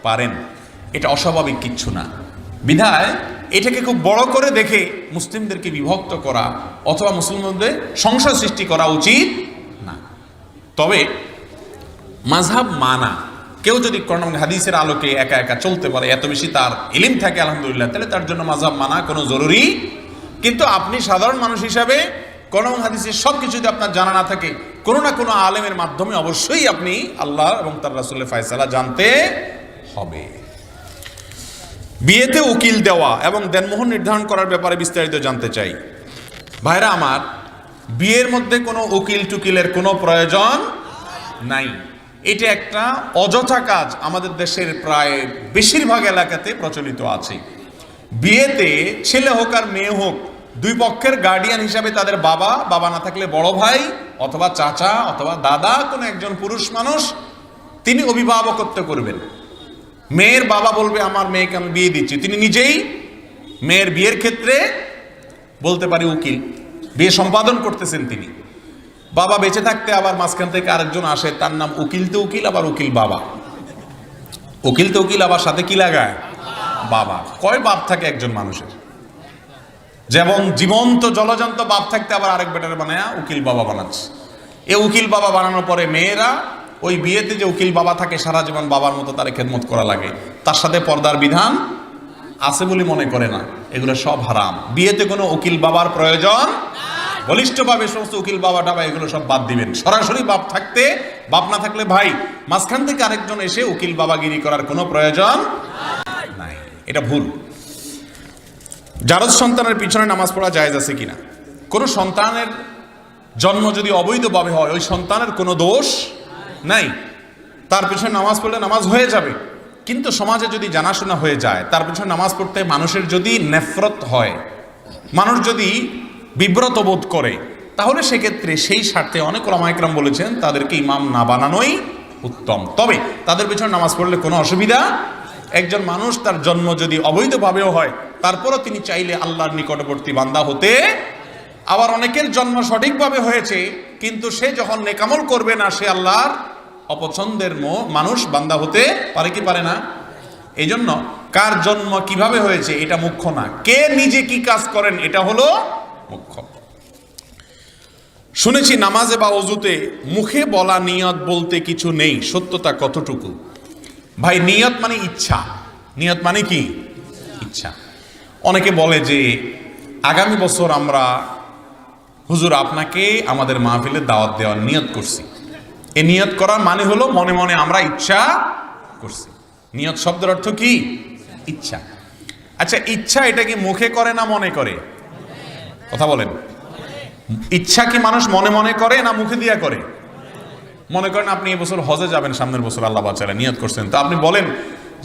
পারেন। এটা অস্বাভাবিক কিচ্ছু না। বিধায় এটাকে খুব বড় করে দেখে মুসলিমদেরকে বিভক্ত করা অথবা মুসলিমদের সংশয় সৃষ্টি করা উচিত না। তবে মাযহাব মানা, কেউ যদি কোরআন এবং হাদিসের আলোকে একা একা চলতে পারে, এত বেশি তার ইলম থাকে আলহামদুলিল্লাহ, তাহলে তার জন্য মাযহাব মানা কোনো জরুরি। কিন্তু আপনি সাধারণ মানুষ হিসাবে কোরআন এবং হাদিসের সব কিছু যদি আপনার জানা না থাকে, কোনো না কোনো আলেমের মাধ্যমে অবশ্যই আপনি আল্লাহ এবং তার রাসূলের ফয়সালা জানতে হবে। বিয়েতে উকিল দেওয়া এবং দেনমোহর নির্ধারণ করার ব্যাপারে বিস্তারিত জানতে চাই। ভাইরা আমার, বিয়ের মধ্যে কোনো উকিল টুকিলের কোনো প্রয়োজন নাই। এটা একটা অযথা কাজ আমাদের দেশের প্রায় বেশিরভাগ এলাকাতে প্রচলিত আছে। বিয়েতে ছেলে হোক আর মেয়ে হোক, দুই পক্ষের গার্ডিয়ান হিসাবে তাদের বাবা, বাবা না থাকলে বড় ভাই অথবা চাচা অথবা দাদা, কোনো একজন পুরুষ মানুষ তিনি অভিভাবকত্ব করবেন। মেয়ের বাবা বলবে আমার মেয়েকে আমি বিয়ে দিচ্ছি, তিনি নিজেই মেয়ের বিয়ের ক্ষেত্রে বলতে পারি উকিল, বিয়ে সম্পাদন করতেছেন তিনি। বাবা বেঁচে থাকতে আবার মাঝখান থেকে আরেকজন আসে, তার নাম উকিল তো উকিল, আবার উকিল বাবা। উকিল তো উকিল আবার সাথে কি লাগায়? বাবা। কয় বাপ থাকে একজন মানুষের? যেমন জীবন্ত জলজন্ত বাপ থাকতে আবার আরেক বেটার বানায় উকিল বাবা বানাচ্ছে। এ উকিল বাবা বানানোর পরে মেয়েরা ওই বিয়েতে যে উকিল বাবা থাকে সারা জীবন বাবার মতো তার খেদমত করা লাগে, তার সাথে পর্দার বিধান আছে বলে মনে করে না। এগুলো সব হারাম। বিয়েতে কোনো উকিল বাবার প্রয়োজন, বলিষ্ঠভাবে সমস্ত উকিল বাবা টাবা এগুলো সব বাদ দিবেন। সরাসরি বাপ থাকতে, বাপ না থাকলে ভাই, মাঝখান থেকে আরেকজন এসে উকিল বাবাগিরি করার কোনো প্রয়োজন নাই, এটা ভুল। জারজ সন্তানের পিছনে নামাজ পড়া জায়েজ আছে কিনা? কোনো সন্তানের জন্ম যদি অবৈধভাবে হয়, ওই সন্তানের কোনো দোষ নাই, তার পিছনে নামাজ পড়লে নামাজ হয়ে যাবে। কিন্তু সমাজে যদি জানাশোনা হয়ে যায়, তার পিছনে নামাজ পড়তে মানুষের যদি নেফরত হয়, মানুষ যদি বিব্রত বোধ করে, তাহলে সেক্ষেত্রে সেই স্বার্থে অনেক ওলামা ইকরাম বলেছেন তাদেরকে ইমাম না বানানোই উত্তম। তবে তাদের পিছনে নামাজ পড়লে কোনো অসুবিধা। একজন মানুষ তার জন্ম যদি অবৈধভাবেও হয়, তারপরও তিনি চাইলে আল্লাহর নিকটবর্তী বান্দা হতে। আবার অনেকের জন্ম সঠিকভাবে হয়েছে, কিন্তু সে যখন নেকামল করবে না, সে আল্লাহর অপছন্দের মানুষ বান্দা হতে পারে কি পারে না? এই জন্য কার জন্ম কিভাবে হয়েছে এটা মুখ্য না, কে নিজে কি কাজ করেন এটা হলো মুখ্য। শুনেছি নামাজে বা ওযুতে মুখে বলা নিয়ত বলতে কিছু নেই, সত্যতা কতটুকু? ভাই, নিয়ত মানে ইচ্ছা। নিয়ত মানে কি? ইচ্ছা। অনেকে বলে যে আগামী বছর আমরা হুজুর আপনাকে আমাদের মাহফিলে দাওয়াত দেওয়ার নিয়ত করছি। এই নিয়ত করার মানে হলো মনে মনে আমরা ইচ্ছা করছি। নিয়ত শব্দের অর্থ কি? ইচ্ছা। আচ্ছা, ইচ্ছা এটা কি মুখে করে না মনে করে? কথা বলেন। ইচ্ছা কি মানুষ মনে মনে করে না মুখে দিয়া করে? মনে করেন আপনি এবছর হজে যাবেন, সামনের বছর আল্লাহ বাঁচালে নিয়ত করছেন, তো আপনি বলেন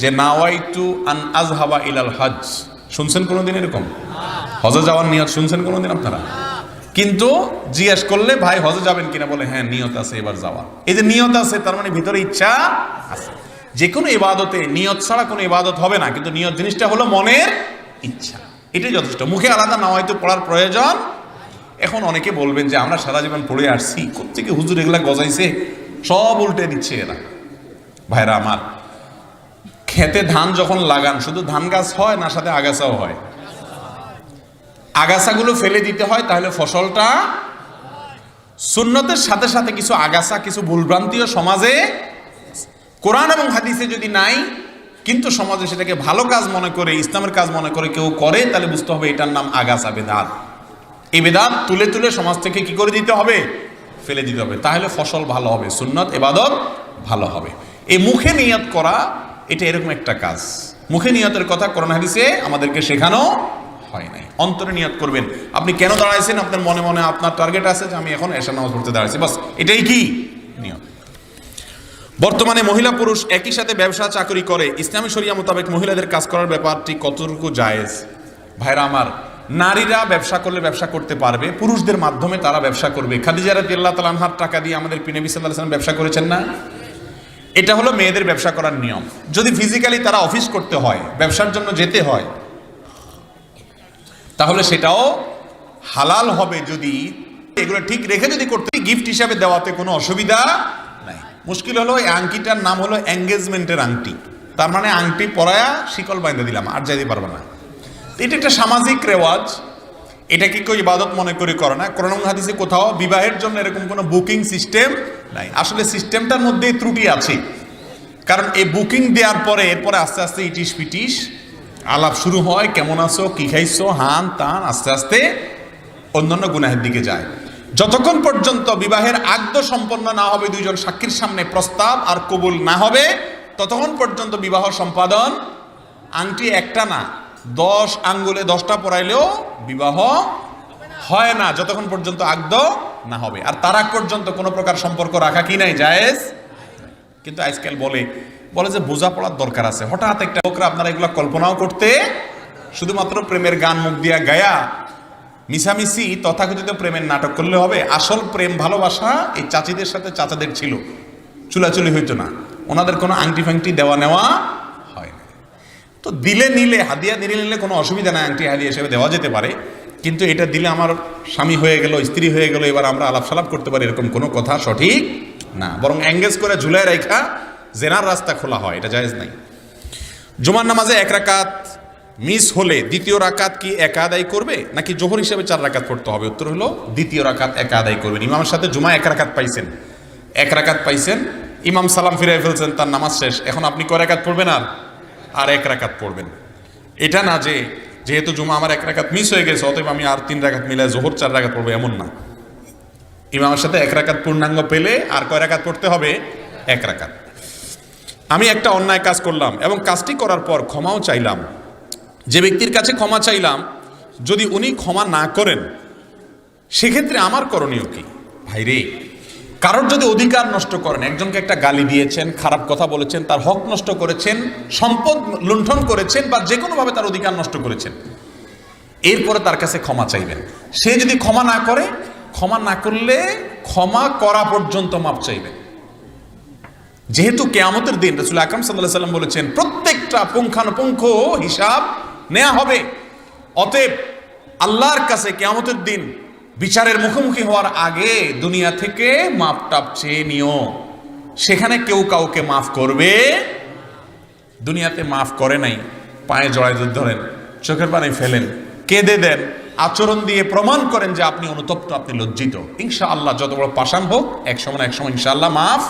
যে নাওয়াইতু আন আযহাবা ইলাল হজ। শুনছেন কোনোদিন এরকম? হজে যাওয়ার নিয়ত শুনছেন কোনোদিন আপনারা? কিন্তু জিজ্ঞেস করলে ভাই হজে যাবেন কিনা, বলে হ্যাঁ নিয়ত আছে এবার যাওয়া। এই যে নিয়ত আছে, তার মানে ভিতরে ইচ্ছা আছে। যে কোনো ইবাদতে নিয়ত ছাড়া কোনো ইবাদত হবে না, কিন্তু নিয়ত জিনিসটা হলো মনের ইচ্ছা, এটাই যথেষ্ট। মুখে আলাদা নাওয়াইতু পড়ার প্রয়োজন। এখন অনেকে বলবেন যে আমরা সারা জীবন পড়ে আসছি, কোত্থেকে হুজুর এগুলা গজাইছে, সব উল্টে দিচ্ছে এরা। ভাইরা আমার, খেতে ধান যখন লাগান শুধু ধান গাছ হয় না, সাথে আগাছাও হয়? আগাছাগুলো ফেলে দিতে হয়, তাহলে ফসলটা। সুন্নতের সাথে সাথে কিছু আগাছা, কিছু ভুলভ্রান্তিও সমাজে, কোরআন এবং হাদিসে যদি নাই, কিন্তু সমাজে সেটাকে ভালো কাজ মনে করে, ইসলামের কাজ মনে করে কেউ করে, তাহলে বুঝতে হবে এটার নাম আগাছা, বেদাত। এই বেদাত তুলে তুলে সমাজ থেকে কি করে দিতে হবে? ফেলে দিতে হবে। তাহলে ফসল ভালো হবে, সুন্নত ইবাদত ভালো হবে। এই মুখে নিয়ত করা, এটা এরকম একটা কাজ। মুখে নিয়তের কথা কোরআন হাদিসে আমাদেরকে শেখানো হয় নাই। অন্তরে নিয়ত করবেন। আপনি কেন দাঁড়াইছেন? আপনার মনে মনে আপনার টার্গেট আছে যে আমি এখন এশার নামাজ পড়তে দাঁড়াইছি, বাস, এটাই কি নিয়ত। বর্তমানে মহিলা পুরুষ একই সাথে ব্যবসা চাকরি করে, ইসলামী শরিয়া মোতাবেক মহিলাদের কাজ করার ব্যাপারটি কতটুকু জায়েজ? ভাইরা আমার, নারীরা ব্যবসা করলে ব্যবসা করতে পারবে, পুরুষদের মাধ্যমে তারা ব্যবসা করবে। খাদিজা রাদিয়াল্লাহু তাআলা আনহার টাকা দিয়ে আমাদের নবী সাল্লাল্লাহু আলাইহি ওয়াসাল্লাম ব্যবসা করেছেন না? এটা হলো মেয়েদের ব্যবসা করার নিয়ম। যদি ফিজিক্যালি তারা অফিস করতে হয়, ব্যবসার জন্য যেতে হয়, তাহলে সেটাও হালাল হবে যদি এগুলো ঠিক রেখে যদি করতে। গিফট হিসাবে দেওয়াতে কোনো অসুবিধা নাই। মুশকিল হলো এই আংটিটার নাম হলো এঙ্গেজমেন্টের আংটি, তার মানে আংটি পরায়া শিকল বাইন্ধে দিলাম, আর যাইতে পারবে না। এটা একটা সামাজিক রেওয়াজ, এটাকে কেউ ইবাদত মনে করে করে না। কোরআন হাদিসে কোথাও বিবাহের জন্য এরকম কোনো বুকিং সিস্টেম নাই। আসলে সিস্টেমটার মধ্যেই ত্রুটি আছে, কারণ এই বুকিং দেওয়ার পরে এরপরে আস্তে আস্তে ইটিস পিটিস আলাপ শুরু হয়, কেমন আছো, কি খাইছো, হান তান, আস্তে আস্তে অন্যান্য গুনাহের দিকে যায়। যতক্ষণ পর্যন্ত বিবাহের আকদ সম্পন্ন না হবে, দুইজন সাক্ষীর সামনে প্রস্তাব আর কবুল না হবে, ততক্ষণ পর্যন্ত বিবাহ সম্পাদন। আংটি একটা না, 10 আঙ্গুলে 10টা পরাইলেও বিবাহ হয় না যতক্ষণ পর্যন্ত আকদ না হবে। আর তার আগ পর্যন্ত কোনো প্রকার সম্পর্ক রাখা কি নাই, জায়েজ। কিন্তু আজকাল বলে যে বোঝাপড়ার দরকার আছে। হঠাৎ একটা লোকরা, আপনারা এগুলো কল্পনাও করতে, শুধুমাত্র প্রেমের গান মুখ দিয়া গায়া মিছামিছি তথাকথিত প্রেমের নাটক করলে হবে? আসল প্রেম ভালোবাসা এই চাচিদের সাথে চাচাদের ছিল, চুলাচুলি হইতো না, ওনাদের কোনো আংটি ফাংটি দেওয়া নেওয়া হয় না। তো দিলে নিলে, হাদিয়া দিলে নিলে কোনো অসুবিধা নাই, আংটি হাদিয়া হিসেবে দেওয়া যেতে পারে। কিন্তু এটা দিলে আমার স্বামী হয়ে গেল, স্ত্রী হয়ে গেল, এবার আমরা আলাপ সালাপ করতে পারি, এরকম কোনো কথা সঠিক না। বরং এঙ্গেজ করে ঝুলায় রাখা জেনার রাস্তা খোলা হয়, এটা জায়েজ নাই। জুমার নামাজে 1 রাকাত মিস হলে দ্বিতীয় রাকাত কি একা আদায় করবে, নাকি জোহর হিসেবে 4 রাকাত পড়তে হবে? উত্তর হলো দ্বিতীয় রাকাত একা আদায় করবেন। ইমামের সাথে জুমা 1 রাকাত পাইছেন, 1 রাকাত পাইছেন, ইমাম সালাম ফিরাই ফেলছেন, তার নামাজ শেষ, এখন আপনি কয় রাকাত পড়বেন? আর 1 রাকাত পড়বেন। এটা না যে যেহেতু জুমা আমার 1 রাকাত মিস হয়ে গেছে অতএব আমি আর 3 রাকাত মিলে জোহর 4 রাকাত পড়বো, এমন না। ইমামের সাথে 1 রাকাত পূর্ণাঙ্গ পেলে আর কয় রাকাত পড়তে হবে? 1 রাকাত। আমি একটা অন্যায় কাজ করলাম এবং কাজটি করার পর ক্ষমাও চাইলাম। যে ব্যক্তির কাছে ক্ষমা চাইলাম, যদি উনি ক্ষমা না করেন, সেক্ষেত্রে আমার করণীয় কি? ভাইরে, কারোর যদি অধিকার নষ্ট করেন, একজনকে একটা গালি দিয়েছেন, খারাপ কথা বলেছেন, তার হক নষ্ট করেছেন, সম্পদ লুণ্ঠন করেছেন, বা যে কোনোভাবে তার অধিকার নষ্ট করেছেন, এরপরে তার কাছে ক্ষমা চাইবেন। সে যদি ক্ষমা না করে, ক্ষমা না করলে ক্ষমা করা পর্যন্ত মাপ চাইবেন। যেহেতু কিয়ামতের দিন রাসূল আকরাম সাল্লাল্লাহু আলাইহি ওয়াসাল্লাম বলেছেন প্রত্যেকটা পুঙ্খানুপুঙ্খ হিসাব নেওয়া হবে। অতএব আল্লাহর কাছে কিয়ামতের দিন বিচারের মুখোমুখি হওয়ার আগে দুনিয়া থেকে মাপ টাপ চেয়ে নিও। সেখানে কেউ কাউকে মাফ করবে, দুনিয়াতে মাফ করে নাই, পায়ে জড়ায় ধরেন, চোখের পানি ফেলেন, কেঁদে দেন, আচরণ দিয়ে প্রমাণ করেন যে আপনি অনুতপ্ত, আপনি লজ্জিত। ইনশাআল্লাহ যত বড় পাষাণ হোক, এক সময় ইনশাআল্লাহ মাফ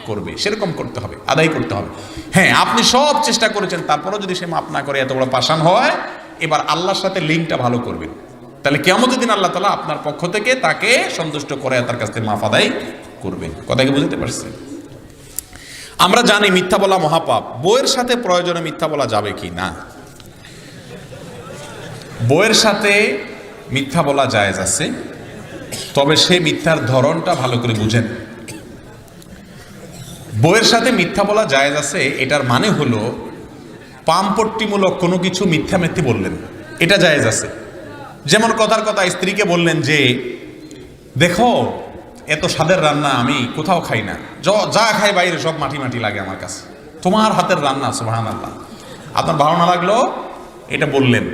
করবে। সেরকম করতে হবে, আদায় করতে হবে। হ্যাঁ, আপনি সব চেষ্টা করেছেন, তারপরও যদি সে মাফ না করে, এত বড় পাষাণ হয়, এবার আল্লাহর সাথে লিঙ্কটা ভালো করবেন। তাহলে কিয়ামতের দিন আল্লাহ তাআলা আপনার পক্ষ থেকে তাকে সন্তুষ্ট করে তার কাছ থেকে মাফ আদায় করবেন। কথা কি বুঝতে পারছেন? আমরা জানি মিথ্যা বলা মহাপাপ। বউয়ের সাথে প্রয়োজনে মিথ্যা বলা যাবে কি না? বউয়ের সাথে মিথ্যা বলা জায়েজ আছে, তবে সেই মিথ্যার ধরনটা ভালো করে বুঝেন। বউয়ের সাথে মিথ্যা বলা জায়েজ আছে, এটার মানে হলো পামপট্টিমূলক কোনো কিছু মিথ্যামিথ্যে বললেন, এটা জায়েজ আছে। যেমন কথার কথা স্ত্রীকে বললেন যে দেখো এত স্বাদের রান্না আমি কোথাও খাই না, যা খাই বাইরে সব মাটি মাটি লাগে আমার কাছে, তোমার হাতের রান্না সুবহানাল্লাহ। আপনার ভালো না লাগলো, এটা বললেন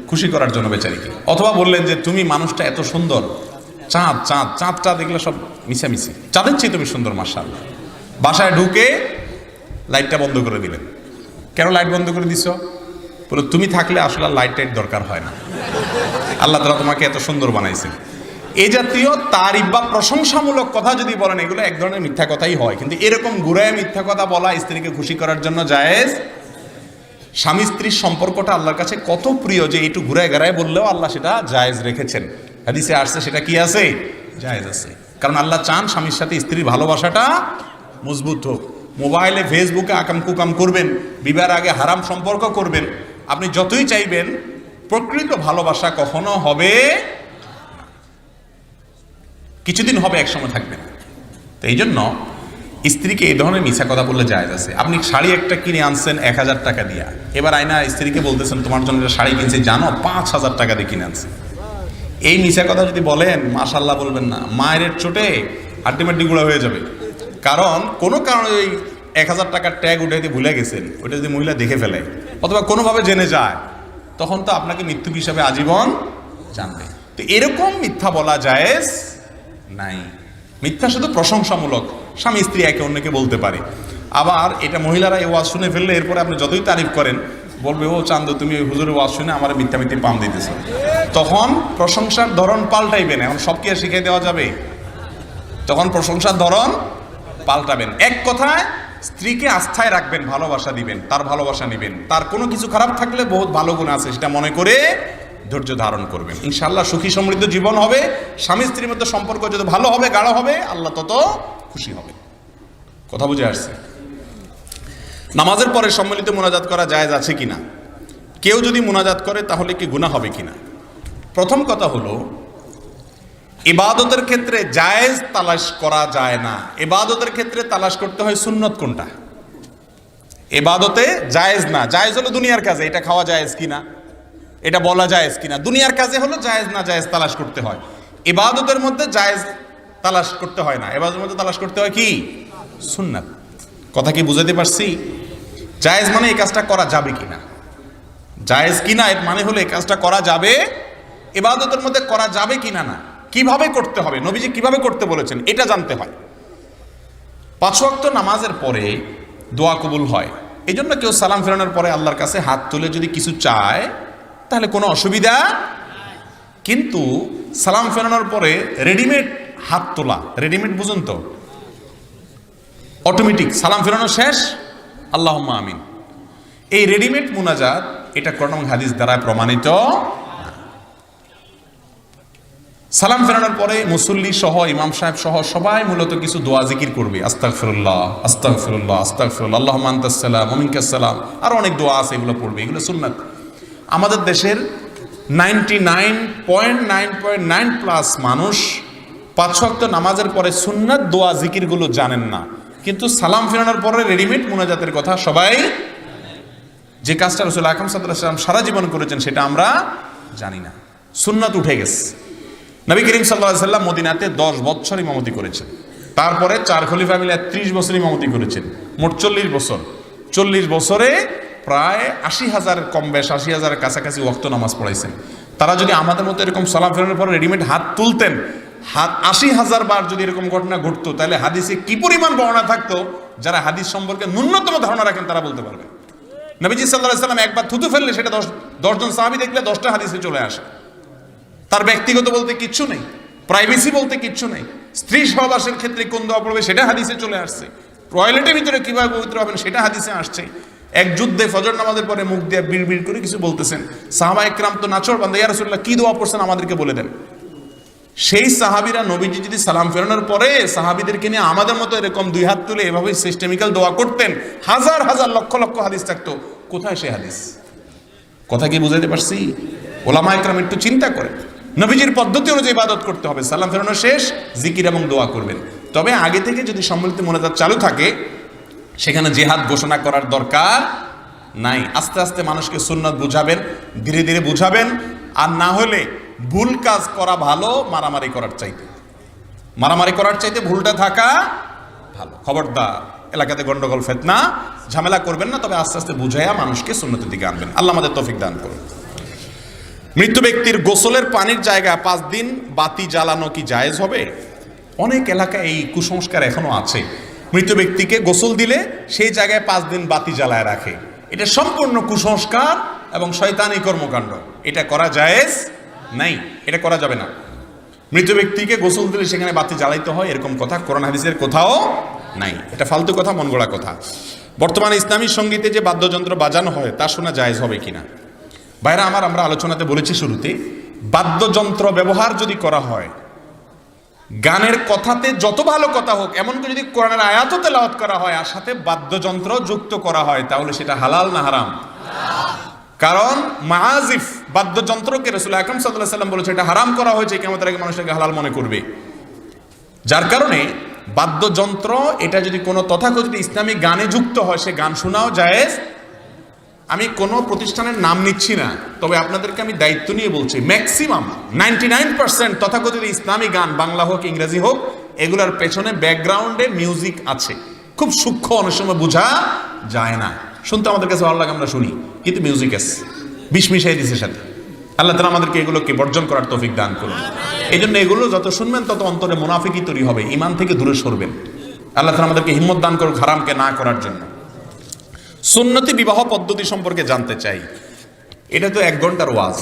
খুশি করার জন্য বেচারিকে। অথবা বললেন যে তুমি মানুষটা এত সুন্দর, চাঁদটা দেখলে সব মিশামিশি, চাঁদের চেয়ে তুমি সুন্দর মাশাআল্লাহ। বাসায় ঢুকে লাইটটা বন্ধ করে দিলেন। কেন লাইট বন্ধ করে দিছ? বলে তুমি থাকলে আসলে লাইট টাইট দরকার হয় না, আল্লাহ তাআলা তোমাকে এত সুন্দর বানাইছেন। এই জাতীয় তারিফ বা প্রশংসামূলক কথা যদি বলেন, এগুলো এক ধরনের মিথ্যা কথাই হয়। কিন্তু এরকম ঘুরায় মিথ্যা কথা বলা স্ত্রীকে খুশি করার জন্য জায়েজ। স্বামী স্ত্রীর সম্পর্কটা আল্লাহর কাছে কত প্রিয় যে একটু ঘুরায় গাড়ায় বললেও আল্লাহ সেটা জায়েজ রেখেছেন। হাদিসে আসছে সেটা কি আছে? জায়েজ আছে। কারণ আল্লাহ চান স্বামীর সাথে স্ত্রীর ভালোবাসাটা মজবুত হোক। মোবাইলে ফেসবুকে আকাম কুকাম করবেন, বিবাহের আগে হারাম সম্পর্ক করবেন, আপনি যতই চাইবেন প্রকৃত ভালোবাসা কখনো হবে, কিছুদিন হবে, একসময় থাকবে না। তো এই জন্য স্ত্রীকে এই ধরনের মিথ্যা কথা বললে জায়েজ আছে। আপনি শাড়ি একটা কিনে আনছেন 1000 টাকা দিয়া, এবার আয়না স্ত্রীকে বলতেছেন তোমার জন্য একটা শাড়ি কিনছি, জানো 5000 টাকা দিয়ে কিনে আনছে। এই মিথ্যা কথা যদি বলেন, মাশাআল্লাহ বলবেন না, মায়ের চোটে হাড্ডি গুঁড়া হয়ে যাবে। কারণ কোনো কারণে ওই 1000 টাকার ট্যাগ উঠাইতে ভুলে গেছেন, ওইটা যদি মহিলা দেখে ফেলে অথবা কোনোভাবে জেনে যায়, তখন তো আপনাকে মৃত্যুক হিসাবে আজীবন জানবে। তো এরকম মিথ্যা বলা জায়েজ নাই। মিথ্যা শুধু প্রশংসামূলক, স্বামী স্ত্রী একে অন্যকে বলতে পারে। আবার এটা মহিলারা এই ওয়াজ শুনে ফেললে এরপরে আপনি যতই তারিফ করেন, বলবে ও চান্দু তুমি ওই হুজুরের ওয়াজ শুনে আমার মিথ্যামিথ্যে পাম দিতেছো। তখন প্রশংসার ধরন পাল্টাইবেন। এখন সব কি আর শিখিয়ে দেওয়া যাবে? তখন প্রশংসার ধরন পাল্টাবেন। এক কথায় স্ত্রীকে আস্থায় রাখবেন, ভালোবাসা দিবেন, তার ভালোবাসা নেবেন, তার কোনো কিছু খারাপ থাকলে বহুত ভালো গুণ আছে সেটা মনে করে ধৈর্য ধারণ করবেন, ইনশাআল্লাহ সুখী সমৃদ্ধ জীবন হবে। স্বামী স্ত্রীর মধ্যে সম্পর্ক যত ভালো হবে, গাঢ় হবে, আল্লাহ তত খুশি হবে। কথা বুঝে আসছে? নামাজের পরে সম্মিলিত মুনাজাত করা জায়েজ আছে কিনা, কেউ যদি মুনাজাত করে তাহলে কি গুনাহ হবে কিনা? প্রথম কথা হলো, ইবাদতের ক্ষেত্রে জায়েজ তালাশ করা যায় না। ইবাদতের ক্ষেত্রে তালাশ করতে হয় সুন্নত কোনটা। ইবাদতে জায়েজ না, জায়েজ হলো দুনিয়ার কাজে, এটা খাওয়া জায়েজ কিনা, এটা বলা জায়েজ কিনা। দুনিয়ার কাজে হলো জায়েজ না জায়েজ তালাশ করতে হয়। ইবাদতের মধ্যে জায়েজ তালাশ করতে হয় না, ইবাদতের মধ্যে তালাশ করতে হয় কি? সুন্নাত। কথা কি বুঝাতে পারছি? জায়েজ মানে এই কাজটা করা যাবে কিনা, জায়েজ কিনা এর মানে হলো এই কাজটা করা যাবে, ইবাদতের মধ্যে করা যাবে কিনা না, কিভাবে করতে হবে, নবীজি কিভাবে করতে বলেছেন এটা জানতে হয়। 5 ওয়াক্ত নামাজের পরে দোয়া কবুল হয়, এই জন্য কেউ সালাম ফেরানোর পরে আল্লাহর কাছে হাত তুলে যদি কিছু চায় তাহলে কোনো অসুবিধা। কিন্তু সালাম ফেরানোর পরে রেডিমেড হাত তোলা, রেডিমেড বুঝুন তো, অটোমেটিক সালাম ফেরানো শেষ আল্লাহুম্মা আমিন, এই রেডিমেড মুনাজাত এটা কোন হাদিস দ্বারা প্রমাণিত। সালাম ফেরানোর পরে মুসল্লি সহ ইমাম সাহেব সহ সবাই মূলত কিছু দোয়া জিকির করবে, আস্তাগফিরুল্লাহ আস্তাগফিরুল্লাহ আস্তাগফিরুল্লাহ, আল্লাহুম্মা আনতাস সালাম ওয়া মিনকাস সালাম, আর অনেক দোয়া আছে, এগুলো পড়বে, এগুলো সুন্নাত। আমাদের দেশের 99.9% মানুষ 5 ওয়াক্ত নামাজের পরে সুন্নাত দোয়া জিকিরগুলো জানেন না, কিন্তু সালাম ফেরানোর পরে রেডিমেড মুনাজাতের কথা সবাই, যে কাজটা রাসূল আকরাম সাল্লাল্লাহু আলাইহি ওয়াসাল্লাম সারা জীবন করেছেন সেটা আমরা জানি না, সুন্নাত উঠে গেছে। নবী করিম সাল্লাল্লাহু আলাইহি ওয়াসাল্লাম মদিনাতে 10 বছর ইমামতি করেছেন, তারপরে 4 খলিফা মিলে 30 বছর ইমামতি করেছেন, মোট 40 বছর। 40 বছরে প্রায় 80,000 কম বেশ 80,000 কাছাকাছি ওয়াক্ত নামাজ পড়াইছেন। তারা যদি আমাদের মতো এরকম সালাম ফেরানোর পর রেডিমেড হাত তুলতেন, হাত 80,000 বার যদি এরকম ঘটনা ঘটতো, তাহলে হাদিসে কি পরিমাণ বর্ণনা থাকতো, যারা হাদিস সম্পর্কে ন্যূনতম ধারণা রাখেন তারা বলতে পারবে। নবীজি সাল্লাল্লাহু আলাইহি ওয়াসাল্লাম একবার থুতু ফেললে সেটা 10 জন সাহাবী দেখলে 10টা হাদিসে চলে আসে। তার ব্যক্তিগত বলতে কিচ্ছু নেই, প্রাইভেসি বলতে কিচ্ছু নেই, স্ত্রী সহবাসের ক্ষেত্রে কোন দোয়া পড়বে সেটা হাদিসে চলে আসছে, টয়লেটের ভিতরে কিভাবে পবিত্র হবেন সেটা হাদিসে আসছে। এক যুদ্ধে ফজর নামাজের পরে মুখ দিয়ে বিড়বিড় করে কিছু বলতেছেন, সাহাবা একরাম তো নাচর বান্দা, ইয়া রাসূলুল্লাহ কি দোয়া পড়ছেন আমাদেরকে বলে দেন। সেই সাহাবীরা নবীজি যদি সালাম ফেরানোর পরে সাহাবীদেরকে নিয়ে আমাদের মতো এরকম 2 হাত তুলে এভাবে সিস্টেমিক্যাল দোয়া করতেন, হাজার হাজার লক্ষ লক্ষ হাদিস থাকতো, কোথায় সে হাদিস? কথা কি বুঝাইতে পারছি? ওলামা একরাম একটু চিন্তা করেন, নবীজির পদ্ধতি অনুযায়ী ইবাদত করতে হবে, সালাম ফেরানো শেষ জিকির এবং দোয়া করবেন। তবে আগে থেকে যদি সম্মিলিত মুনাজাত চালু থাকে সেখানে জিহাদ ঘোষণা করার দরকার নাই, আস্তে আস্তে মানুষকে সুন্নাত বুঝাবেন, ধীরে ধীরে বুঝাবেন। আর না হলে ভুল কাজ করা ভালো মারামারি করার চাইতে, মারামারি করার চাইতে ভুলটা থাকা ভালো। খবরদার এলাকাতে গন্ডগোল ফিতনা ঝামেলা করবেন না, তবে আস্তে আস্তে বুঝাইয়া মানুষকে সুন্নতের দিকে আনবেন। আল্লাহ আমাদের তৌফিক দান করুন। মৃত্যু ব্যক্তির গোসলের পানির জায়গায় 5 দিন বাতি জ্বালানো কি জায়েজ হবে? অনেক এলাকায় এই কুসংস্কার এখনো আছে, মৃত ব্যক্তিকে গোসল দিলে সেই জায়গায় 5 দিন বাতি জ্বালায় রাখে। এটা সম্পূর্ণ কুসংস্কার এবং শয়তানি কর্মকাণ্ড, এটা করা জায়েজ নাই, এটা করা যাবে না। মৃত ব্যক্তিকে গোসল দিলে সেখানে বাতি জ্বালাইতে হয় এরকম কথা কোরআন হাদিসের কোথাও নাই, এটা ফালতু কথা, মন গড়া কথা। বর্তমানে ইসলামী সঙ্গীতে যে বাদ্যযন্ত্র বাজানো হয় তা শোনা জায়েজ হবে কিনা? ভাইরা আমার, আমরা আলোচনাতে বলেছি শুরুতে, বাদ্যযন্ত্র ব্যবহার যদি করা হয়, গানের কথাতে যত ভালো কথা হোক, এমনকি যদি কোরআনের আয়াতও তেলাওয়াত করা হয় আর সাথে বাদ্যযন্ত্র যুক্ত করা হয়, তাহলে সেটা হালাল না হারাম? কারণ মাআজিফ বাদ্যযন্ত্রকে রাসূল আকরাম সাল্লাল্লাহু আলাইহি ওয়াসাল্লাম বলেছে এটা হারাম করা হয়েছে, কিয়ামতের আগে মানুষটাকে হালাল মনে করবে। যার কারণে বাদ্যযন্ত্র এটা যদি কোনো তথাকথিত ইসলামিক গানে যুক্ত হয়, সে গান শোনাও জায়েজ। আমি কোনো প্রতিষ্ঠানের নাম নিচ্ছি না, তবে আপনাদেরকে আমি দায়িত্ব নিয়ে বলছি, ম্যাক্সিমাম 99% তথাকথিত ইসলামী গান, বাংলা হোক ইংরেজি হোক, এগুলোর পেছনে ব্যাকগ্রাউন্ডে মিউজিক আছে, খুব সূক্ষ্ম, অনেক সময় বোঝা যায় না, শুনতে আমাদের কাছে ভালো লাগে, আমরা শুনি, কিন্তু মিউজিক আছে, বিষ মিশাই দিছে সাথে। আল্লাহ তাআলা আমাদেরকে এগুলোকে বর্জন করার তৌফিক দান করুন। এই জন্য এগুলো যত শুনবেন তত অন্তরে মুনাফিকি তৈরি হবে, ঈমান থেকে দূরে সরবেন। আল্লাহ তাআলা আমাদেরকে হিম্মত দান করুন হারামকে না করার জন্য। সুন্নতি বিবাহ পদ্ধতি সম্পর্কে জানতে চাই। এটা তো 1 ঘন্টার ওয়াজ,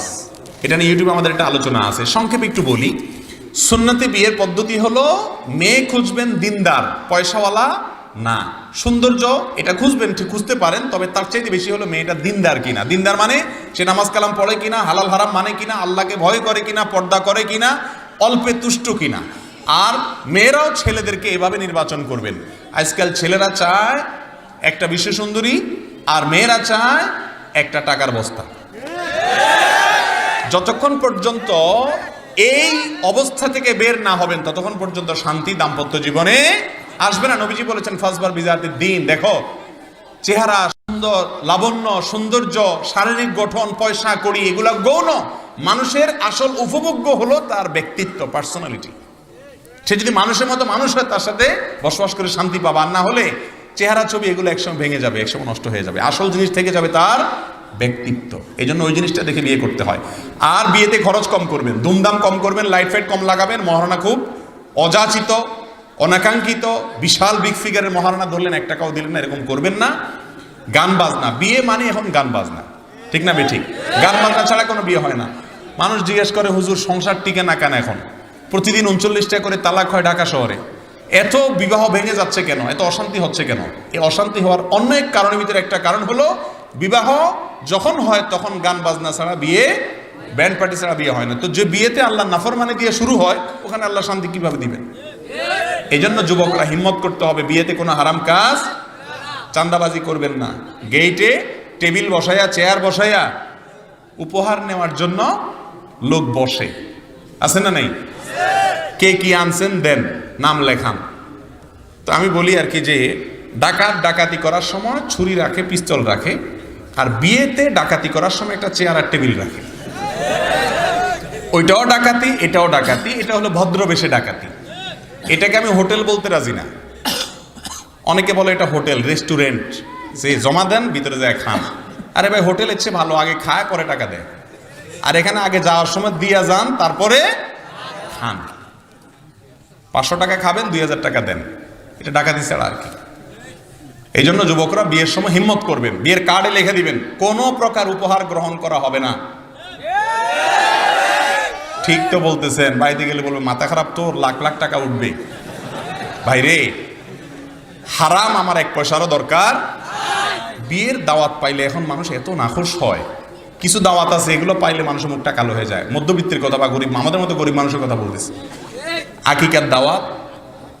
এটা নিয়ে ইউটিউবে আমাদের একটা আলোচনা আছে, সংক্ষেপে একটু বলি। সুন্নতি বিয়ের পদ্ধতি হলো, মেয়ে খুঁজবেন দিনদার, পয়সাওয়ালা না। সৌন্দর্য এটা খুঁজবেন, ঠিক খুঁজতে পারেন, তবে তার চাইতে বেশি হলো মেয়েটা দিনদার কিনা। দিনদার মানে সে নামাজ কালাম পড়ে কিনা, হালাল হারাম মানে কিনা, আল্লাহকে ভয় করে কিনা, পর্দা করে কিনা, অল্পে তুষ্ট কিনা। আর মেয়েরাও ছেলেদেরকে এভাবে নির্বাচন করবেন। আজকাল ছেলেরা চায় একটা বিশ্ব সুন্দরী, আর মেয়েরা চায় একটা টাকার বস্তা। যতক্ষণ পর্যন্ত এই অবস্থা থেকে বের না হবেন ততক্ষণ পর্যন্ত শান্তি দাম্পত্য জীবনে আসবে না। নবীজি বলেছেন ফাসবার বিজাতিদ দ্বীন, দেখো চেহারা সুন্দর, লাবণ্য, সৌন্দর্য, শারীরিক গঠন, পয়সা কড়ি এগুলা গৌণ। মানুষের আসল উপভোগ্য হলো তার ব্যক্তিত্ব, পার্সোনালিটি। সে যদি মানুষের মতো মানুষ হয় তার সাথে বসবাস করে শান্তি পাবা, না হলে চেহারা ছবি এগুলো একসময় ভেঙে যাবে, একসময় নষ্ট হয়ে যাবে। আসল জিনিস থেকে যাবে তার ব্যক্তিত্ব। এই জন্য ওই জিনিসটা দেখে বিয়ে করতে হয়। আর বিয়েতে খরচ কম করবেন, ধুমধাম কম করবেন, লাইট ফাইট কম লাগাবেন, মহারণা খুব অযাচিত, অনাকাঙ্ক্ষিত বিশাল বিগ ফিগারের মহারণা ধরলেন, 1 টাকাও দিলেন না, এরকম করবেন না। গান বাজনা, বিয়ে মানে এখন গান বাজনা, ঠিক না বেঠিক? গান বাজনা ছাড়া কোনো বিয়ে হয় না। মানুষ জিজ্ঞেস করে হুজুর সংসার টিকে না কেন? এখন প্রতিদিন 39টা করে তালাক হয় ঢাকা শহরে। এত বিবাহ ভেঙে যাচ্ছে কেন? এত অশান্তি হচ্ছে কেন? এই অশান্তি হওয়ার অন্য এক কারণের ভিতরে একটা কারণ হলো বিবাহ যখন হয় তখন গান বাজনা ছাড়া বিয়ে, ব্যান্ড পার্টি ছাড়া বিয়ে হয় না। তো যে বিয়েতে আল্লাহ নাফরমানি দিয়ে শুরু হয়, ওখানে আল্লাহ শান্তি কিভাবে দিবেন? এই জন্য যুবকরা হিম্মত করতে হবে, বিয়েতে কোনো হারাম কাজ, চাঁদাবাজি করবেন না। গেইটে টেবিল বসাইয়া, চেয়ার বসাইয়া উপহার নেওয়ার জন্য লোক বসে, আছে না নেই? কে কি আনছেন দেন, নাম লেখান। তো আমি বলি আর কি যে ডাকাতি করার সময় ছুরি রাখে, পিস্তল রাখে, আর বিয়েতে ডাকাতি করার সময় একটা চেয়ার আর টেবিল রাখে। ওইটাও ডাকাতি, এটাও ডাকাতি। এটা হলো ভদ্রবেশে ডাকাতি। এটাকে আমি হোটেল বলতে রাজি না। অনেকে বলে এটা হোটেল, রেস্টুরেন্ট, যে জমা দেন ভিতরে যায় খান। আরে ভাই, হোটেলের চেয়ে ভালো, আগে খায় পরে টাকা দেয়। আর এখানে আগে যাওয়ার সময় দিয়া যান, তারপরে খান। 500 টাকা খাবেন, 2000 টাকা দেন। এটা ডাকাতি ছাড়া আর কি। এই জন্য যুবকরা বিয়ের সময় হিম্মত করবেন, বিয়ের কার্ডে লিখে দিবেন কোনো প্রকার উপহার গ্রহণ করা হবে না। ঠিক তো বলতেছেন, বাইরে গেলে বলবে মাথা খারাপ, তোর লাখ লাখ টাকা উঠবে। ভাইরে, হারাম আমার 1 পয়সারও দরকার। বিয়ের দাওয়াত পাইলে এখন মানুষ এত নাখোশ হয়। কিছু দাওয়াত আছে এগুলো পাইলে মানুষের মুখটা কালো হয়ে যায়। মধ্যবিত্তের কথা বা গরিব, আমাদের মতো গরিব মানুষের কথা বলতেছে। আকিকার দাওয়াত,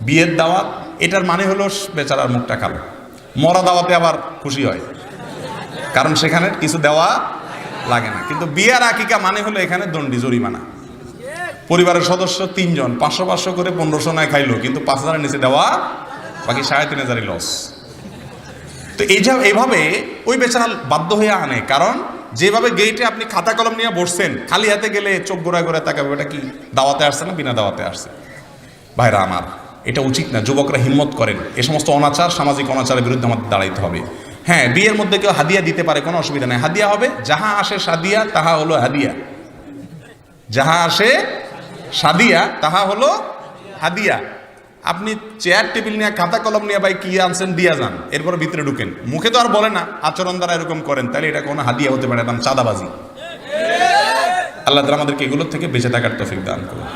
বিয়ের দাওয়াত, এটার মানে হলো বেচারার মুখটা কালো। মরা দাওয়াতে আবার খুশি হয়, কারণ সেখানে কিছু দেওয়া লাগে না। কিন্তু বিয়ের আকিকা মানে হলো এখানে দণ্ডি, জরিমানা। পরিবারের সদস্য 3 জন 500 করে 1500 নয় খাইলো, কিন্তু 5000-এর নিচে দেওয়া, বাকি 3500 লস। তো এইভাবে ওই বেচারা বাধ্য হয়ে আনে। কারণ যেভাবে গেইটে আপনি খাতা কলম নিয়ে বসছেন, খালি হাতে গেলে চোখ গোড়া গোড়া তাকাবে, এটা কি দাওয়াতে আসছে না বিনা দাওয়াতে আসছে? ভাইরা আমার, এটা উচিত না। যুবকরা হিম্মত করেন, এ সমস্ত অনাচার, সামাজিক অনাচারের বিরুদ্ধে আমাদের দাঁড়াইতে হবে। হ্যাঁ, বিয়ের মধ্যে কেউ হাদিয়া দিতে পারে, কোনো অসুবিধা নেই। হাদিয়া হবে, যাহা আসে সাদিয়া তাহা হলো হাদিয়া। যাহা আসে সাদিয়া তাহা হলো হাদিয়া। আপনি চেয়ার টেবিল নিয়ে, খাতা কলম নিয়ে ভাই কি আনছেন দিয়া যান, এরপর ভিতরে ঢুকেন। মুখে তো আর বলে না, আচরণ দ্বারা এরকম করেন, তাহলে এটা কোনো হাদিয়া হতে পারে না, চাঁদাবাজি। আল্লাহ তাআলা আমাদেরকে এগুলোর থেকে বেঁচে থাকার তৌফিক দান করুন।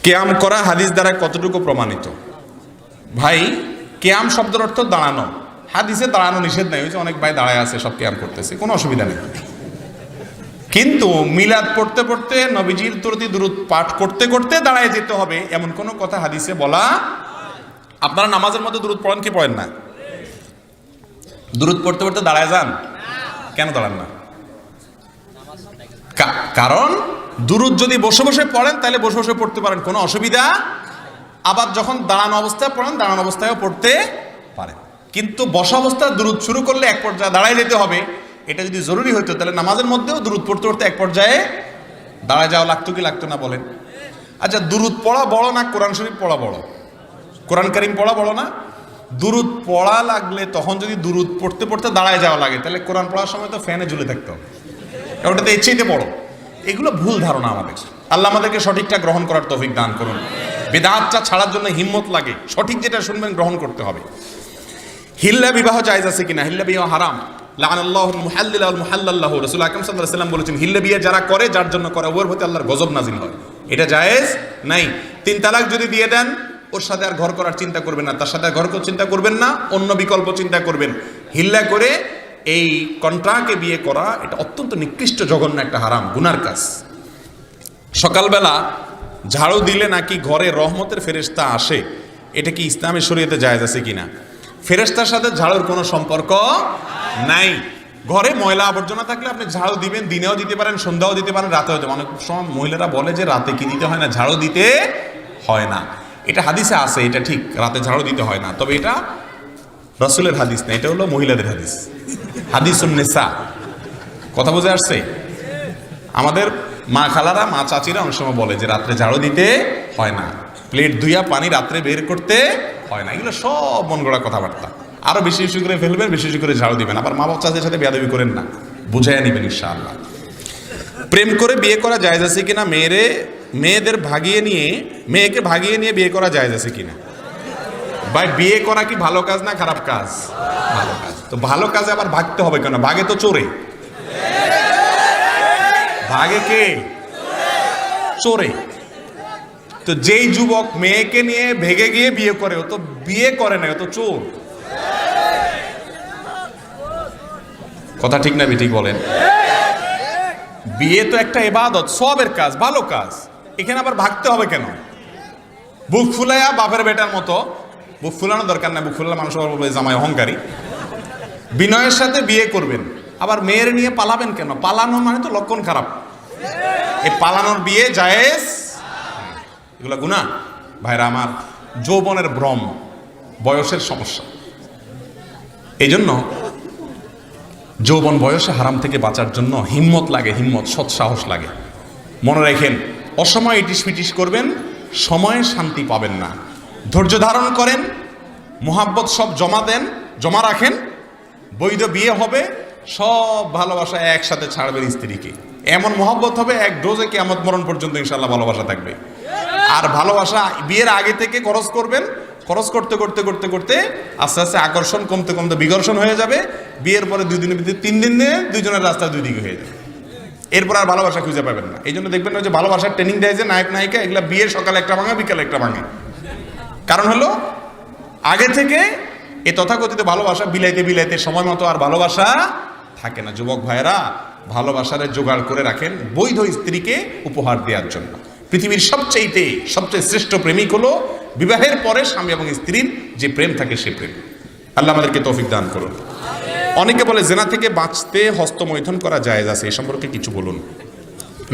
কিয়াম করা হাদিস দ্বারা কতটুকু প্রমাণিত? ভাই, কিয়াম শব্দের অর্থ দাঁড়ানো। হাদিসে দাঁড়ানো নিষেধ নাই। ওই যে অনেক ভাই দাঁড়ায় আছে, সব কিয়াম করতেছে, কোনো অসুবিধা নেই। কিন্তু মিলাদ পড়তে পড়তে, নবীজির প্রতি দুরূদ পাঠ করতে করতে দাঁড়ায় যেতে হবে, এমন কোনো কথা হাদিসে বলা। আপনারা নামাজের মধ্যে দুরূদ পড়েন কি পড়েন না? দুরূদ পড়তে পড়তে দাঁড়ায় যান, কেন দাঁড়ান না? কারণ দুরূদ যদি বসে বসে পড়েন তাহলে বসে বসে পড়তে পারেন, কোনো অসুবিধা। আবার যখন দাঁড়ানো অবস্থায় পড়েন, দাঁড়ানো অবস্থায়ও পড়তে পারেন। কিন্তু বসা অবস্থায় দুরূদ শুরু করলে এক পর্যায়ে দাঁড়ায় যেতে হবে। এটা যদি জরুরি হতো তাহলে নামাজের মধ্যেও দুরূদ পড়তে পড়তে এক পর্যায়ে দাঁড়ায় যাওয়া লাগতো কি লাগতো না বলেন? আচ্ছা, দুরূদ পড়া বড় না কোরআন শরীফ পড়া বড়? কোরআন কারীম পড়া বড় না? দুরূদ পড়া লাগলে তখন যদি দুরূদ পড়তে পড়তে দাঁড়ায় যাওয়া লাগে, তাহলে কোরআন পড়ার সময় তো ফ্যানে ঝুলে থাকতো, ওটাতে ইচ্ছেইতে বড়। এগুলো ভুল ধারণা আমাদের। আল্লাহ আমাদেরকে সঠিকটা গ্রহণ করার তৌফিক দান করুন। বিদআতটা ছাড়ার জন্য হিম্মত লাগে, সঠিক যেটা শুনবেন গ্রহণ করতে হবে। হিল্লা বিবাহ জায়েজ আছে কিনা? হিল্লা বিবাহ হারাম। লাআনাল্লাহুল মুহাল্লিলা ওয়াল মুহাল্লাল লাহু। রাসূল আকরাম সাল্লাল্লাহু আলাইহি ওয়াসাল্লাম বলেছেন, হিল্লা বিয়ে যারা করে, যার জন্য করে, ওর প্রতি আল্লাহর গজব নাজিল হয়। এটা জায়েজ নাই। 3 তালাক যদি দিয়ে দেন, ওর সাথে আর ঘর করার চিন্তা করবেন না, তার সাথে আর ঘর করার চিন্তা করবেন না, অন্য বিকল্প চিন্তা করবেন। হিল্লা করে এই কন্ট্রাকে বিয়ে করা এটা অত্যন্ত নিকৃষ্ট জঘন্য একটা হারাম গুনার কাজ। সকালবেলা ঝাড়ু দিলে নাকি ঘরে রহমতের ফেরেশতা আসে, এটা কি ইসলামের শরীয়তে জায়েজ আছে কিনা? ফেরেশতার সাথে ঝাড়ুর কোনো সম্পর্ক নাই। ঘরে ময়লা আবর্জনা থাকলে আপনি ঝাড়ু দিবেন, দিনেও দিতে পারেন, সন্ধ্যাও দিতে পারেন, রাতেও দিতে পারেন। অনেক সময় মহিলারা বলে যে রাতে কি দিতে হয় না, ঝাড়ু দিতে হয় না। এটা হাদিসে আছে, এটা ঠিক, রাতে ঝাড়ু দিতে হয় না। তবে এটা রাসূলের হাদিস না, এটা হলো মহিলাদের হাদিস, হাদিসুন নিসা। কথা বুঝে আসছে? আমাদের মা খালারা, মা চাচিরা অনেক সময় বলে যে রাত্রে ঝাড়ু দিতে হয় না, প্লেট ধুইয়া পানি রাত্রে বের করতে হয় না। এগুলো সব মন গড়া কথাবার্তা। আরো বেশি বেশি করে ফেলবেন, বেশি বেশি করে ঝাড়ু দিবেন। আবার মা বাচ্চাদের সাথে বেয়াদবি করেন না, বুঝাইয়া নিবেন ইনশাআল্লাহ। প্রেম করে বিয়ে করা জায়েজ আছে কিনা? মেয়েকে ভাগিয়ে নিয়ে বিয়ে করা জায়েজ আছে কিনা? ভাই, বিয়ে করা কি ভালো কাজ না খারাপ কাজ? ভালো কাজ। তো ভালো কাজে আবার ভাগতে হবে কেন? ভাগে তো চোরে। ভাগে কে? চোরে। তো যেই যুবক মেয়েকে নিয়ে ভেগে গিয়ে বিয়ে করে, ও তো বিয়ে করে না, ও তো চোর। কথা ঠিক না ঠিক বলেন? বিয়ে তো একটা ইবাদত, সওয়াবের কাজ, ভালো কাজ। এখানে আবার ভাগতে হবে কেন? বুক ফুলাইয়া বাপের বেটার মতো, বুক ফুলানো দরকার না, বুক ফুলালে মানুষ বলবে জামাই অহংকারী। বিনয়ের সাথে বিয়ে করবেন, আবার মেয়ের নিয়ে পালাবেন কেন? পালানো মানে তো লক্ষণ খারাপ। এই পালানোর বিয়ে জায়েজ, এগুলো গুনাহ। ভাইরা আমার, যৌবনের ভ্রম, বয়সের সমস্যা। এই জন্য যৌবন বয়সে হারাম থেকে বাঁচার জন্য হিম্মত লাগে, সৎ সাহস লাগে। মনে রাখেন, অসময়ে ইটিস পিটিস করবেন, সময়ে শান্তি পাবেন না। ধৈর্য ধারণ করেন, মোহাব্বত সব জমা রাখেন, বৈধ বিয়ে হবে, সব ভালোবাসা একসাথে ছাড়বেন স্ত্রীকে। এমন মোহাব্বত হবে এক ডোজে কিয়ামত মরণ পর্যন্ত ইনশাআল্লাহ ভালোবাসা থাকবে। আর ভালোবাসা বিয়ের আগে থেকে খরচ করবেন, খরচ করতে করতে করতে করতে আস্তে আস্তে আকর্ষণ কমতে কমতে বিকর্ষণ হয়ে যাবে। বিয়ের পরে 2 দিনের ভিতরে 3 দিনে দুইজনের রাস্তা 2 দিকে হয়ে যাবে। এরপর আর ভালোবাসা খুঁজে পাবেন না। এই জন্য দেখবেন না যে ভালোবাসার ট্রেনিং দেয় যে নায়ক নায়িকা, এগুলা বিয়ের সকালে একটা ভাঙে, বিকালে একটা ভাঙে। কারণ হলো আগে থেকে এ তথাকথিত ভালোবাসা বিলাইতে বিলাইতে সময় মতো আর ভালোবাসা থাকে না। যুবক ভাইয়েরা, ভালোবাসারে জোগাড় করে রাখেন বৈধ স্ত্রীকে উপহার দেওয়ার জন্য। পৃথিবীর সবচেয়ে শ্রেষ্ঠ প্রেমিক হলো বিবাহের পরে স্বামী এবং স্ত্রীর যে প্রেম থাকে, সে প্রেম। আল্লাহ আমাদেরকে তৌফিক দান করুন। অনেকে বলে জেনা থেকে বাঁচতে হস্তমৈথুন করা জায়েজ আছে, এ সম্পর্কে কিছু বলুন।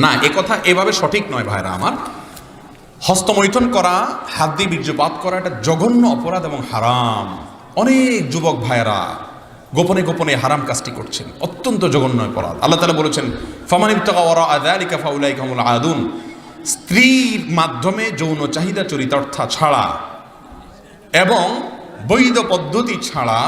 না, এ কথা এভাবে সঠিক নয় ভাইরা আমার। হস্তমৈথুন করা, হাত দিয়ে বীর্যপাত করা, এটা জঘন্য অপরাধ এবং হারাম। অনেক যুবক ভাইয়েরা গোপনে গোপনে হারাম কাজটি করছেন, অত্যন্ত জঘন্য অপরাধ। আল্লাহ তাআলা বলেছেন, ফামান ইবতাগা ওয়ারাআ যালিকা ফাউলাইকা হুমুল আদুন। স্ত্রীর মাধ্যমে যৌন চাহিদা চরিতার্থ ছাড়া এবং বৈধ পদ্ধতি ছাড়া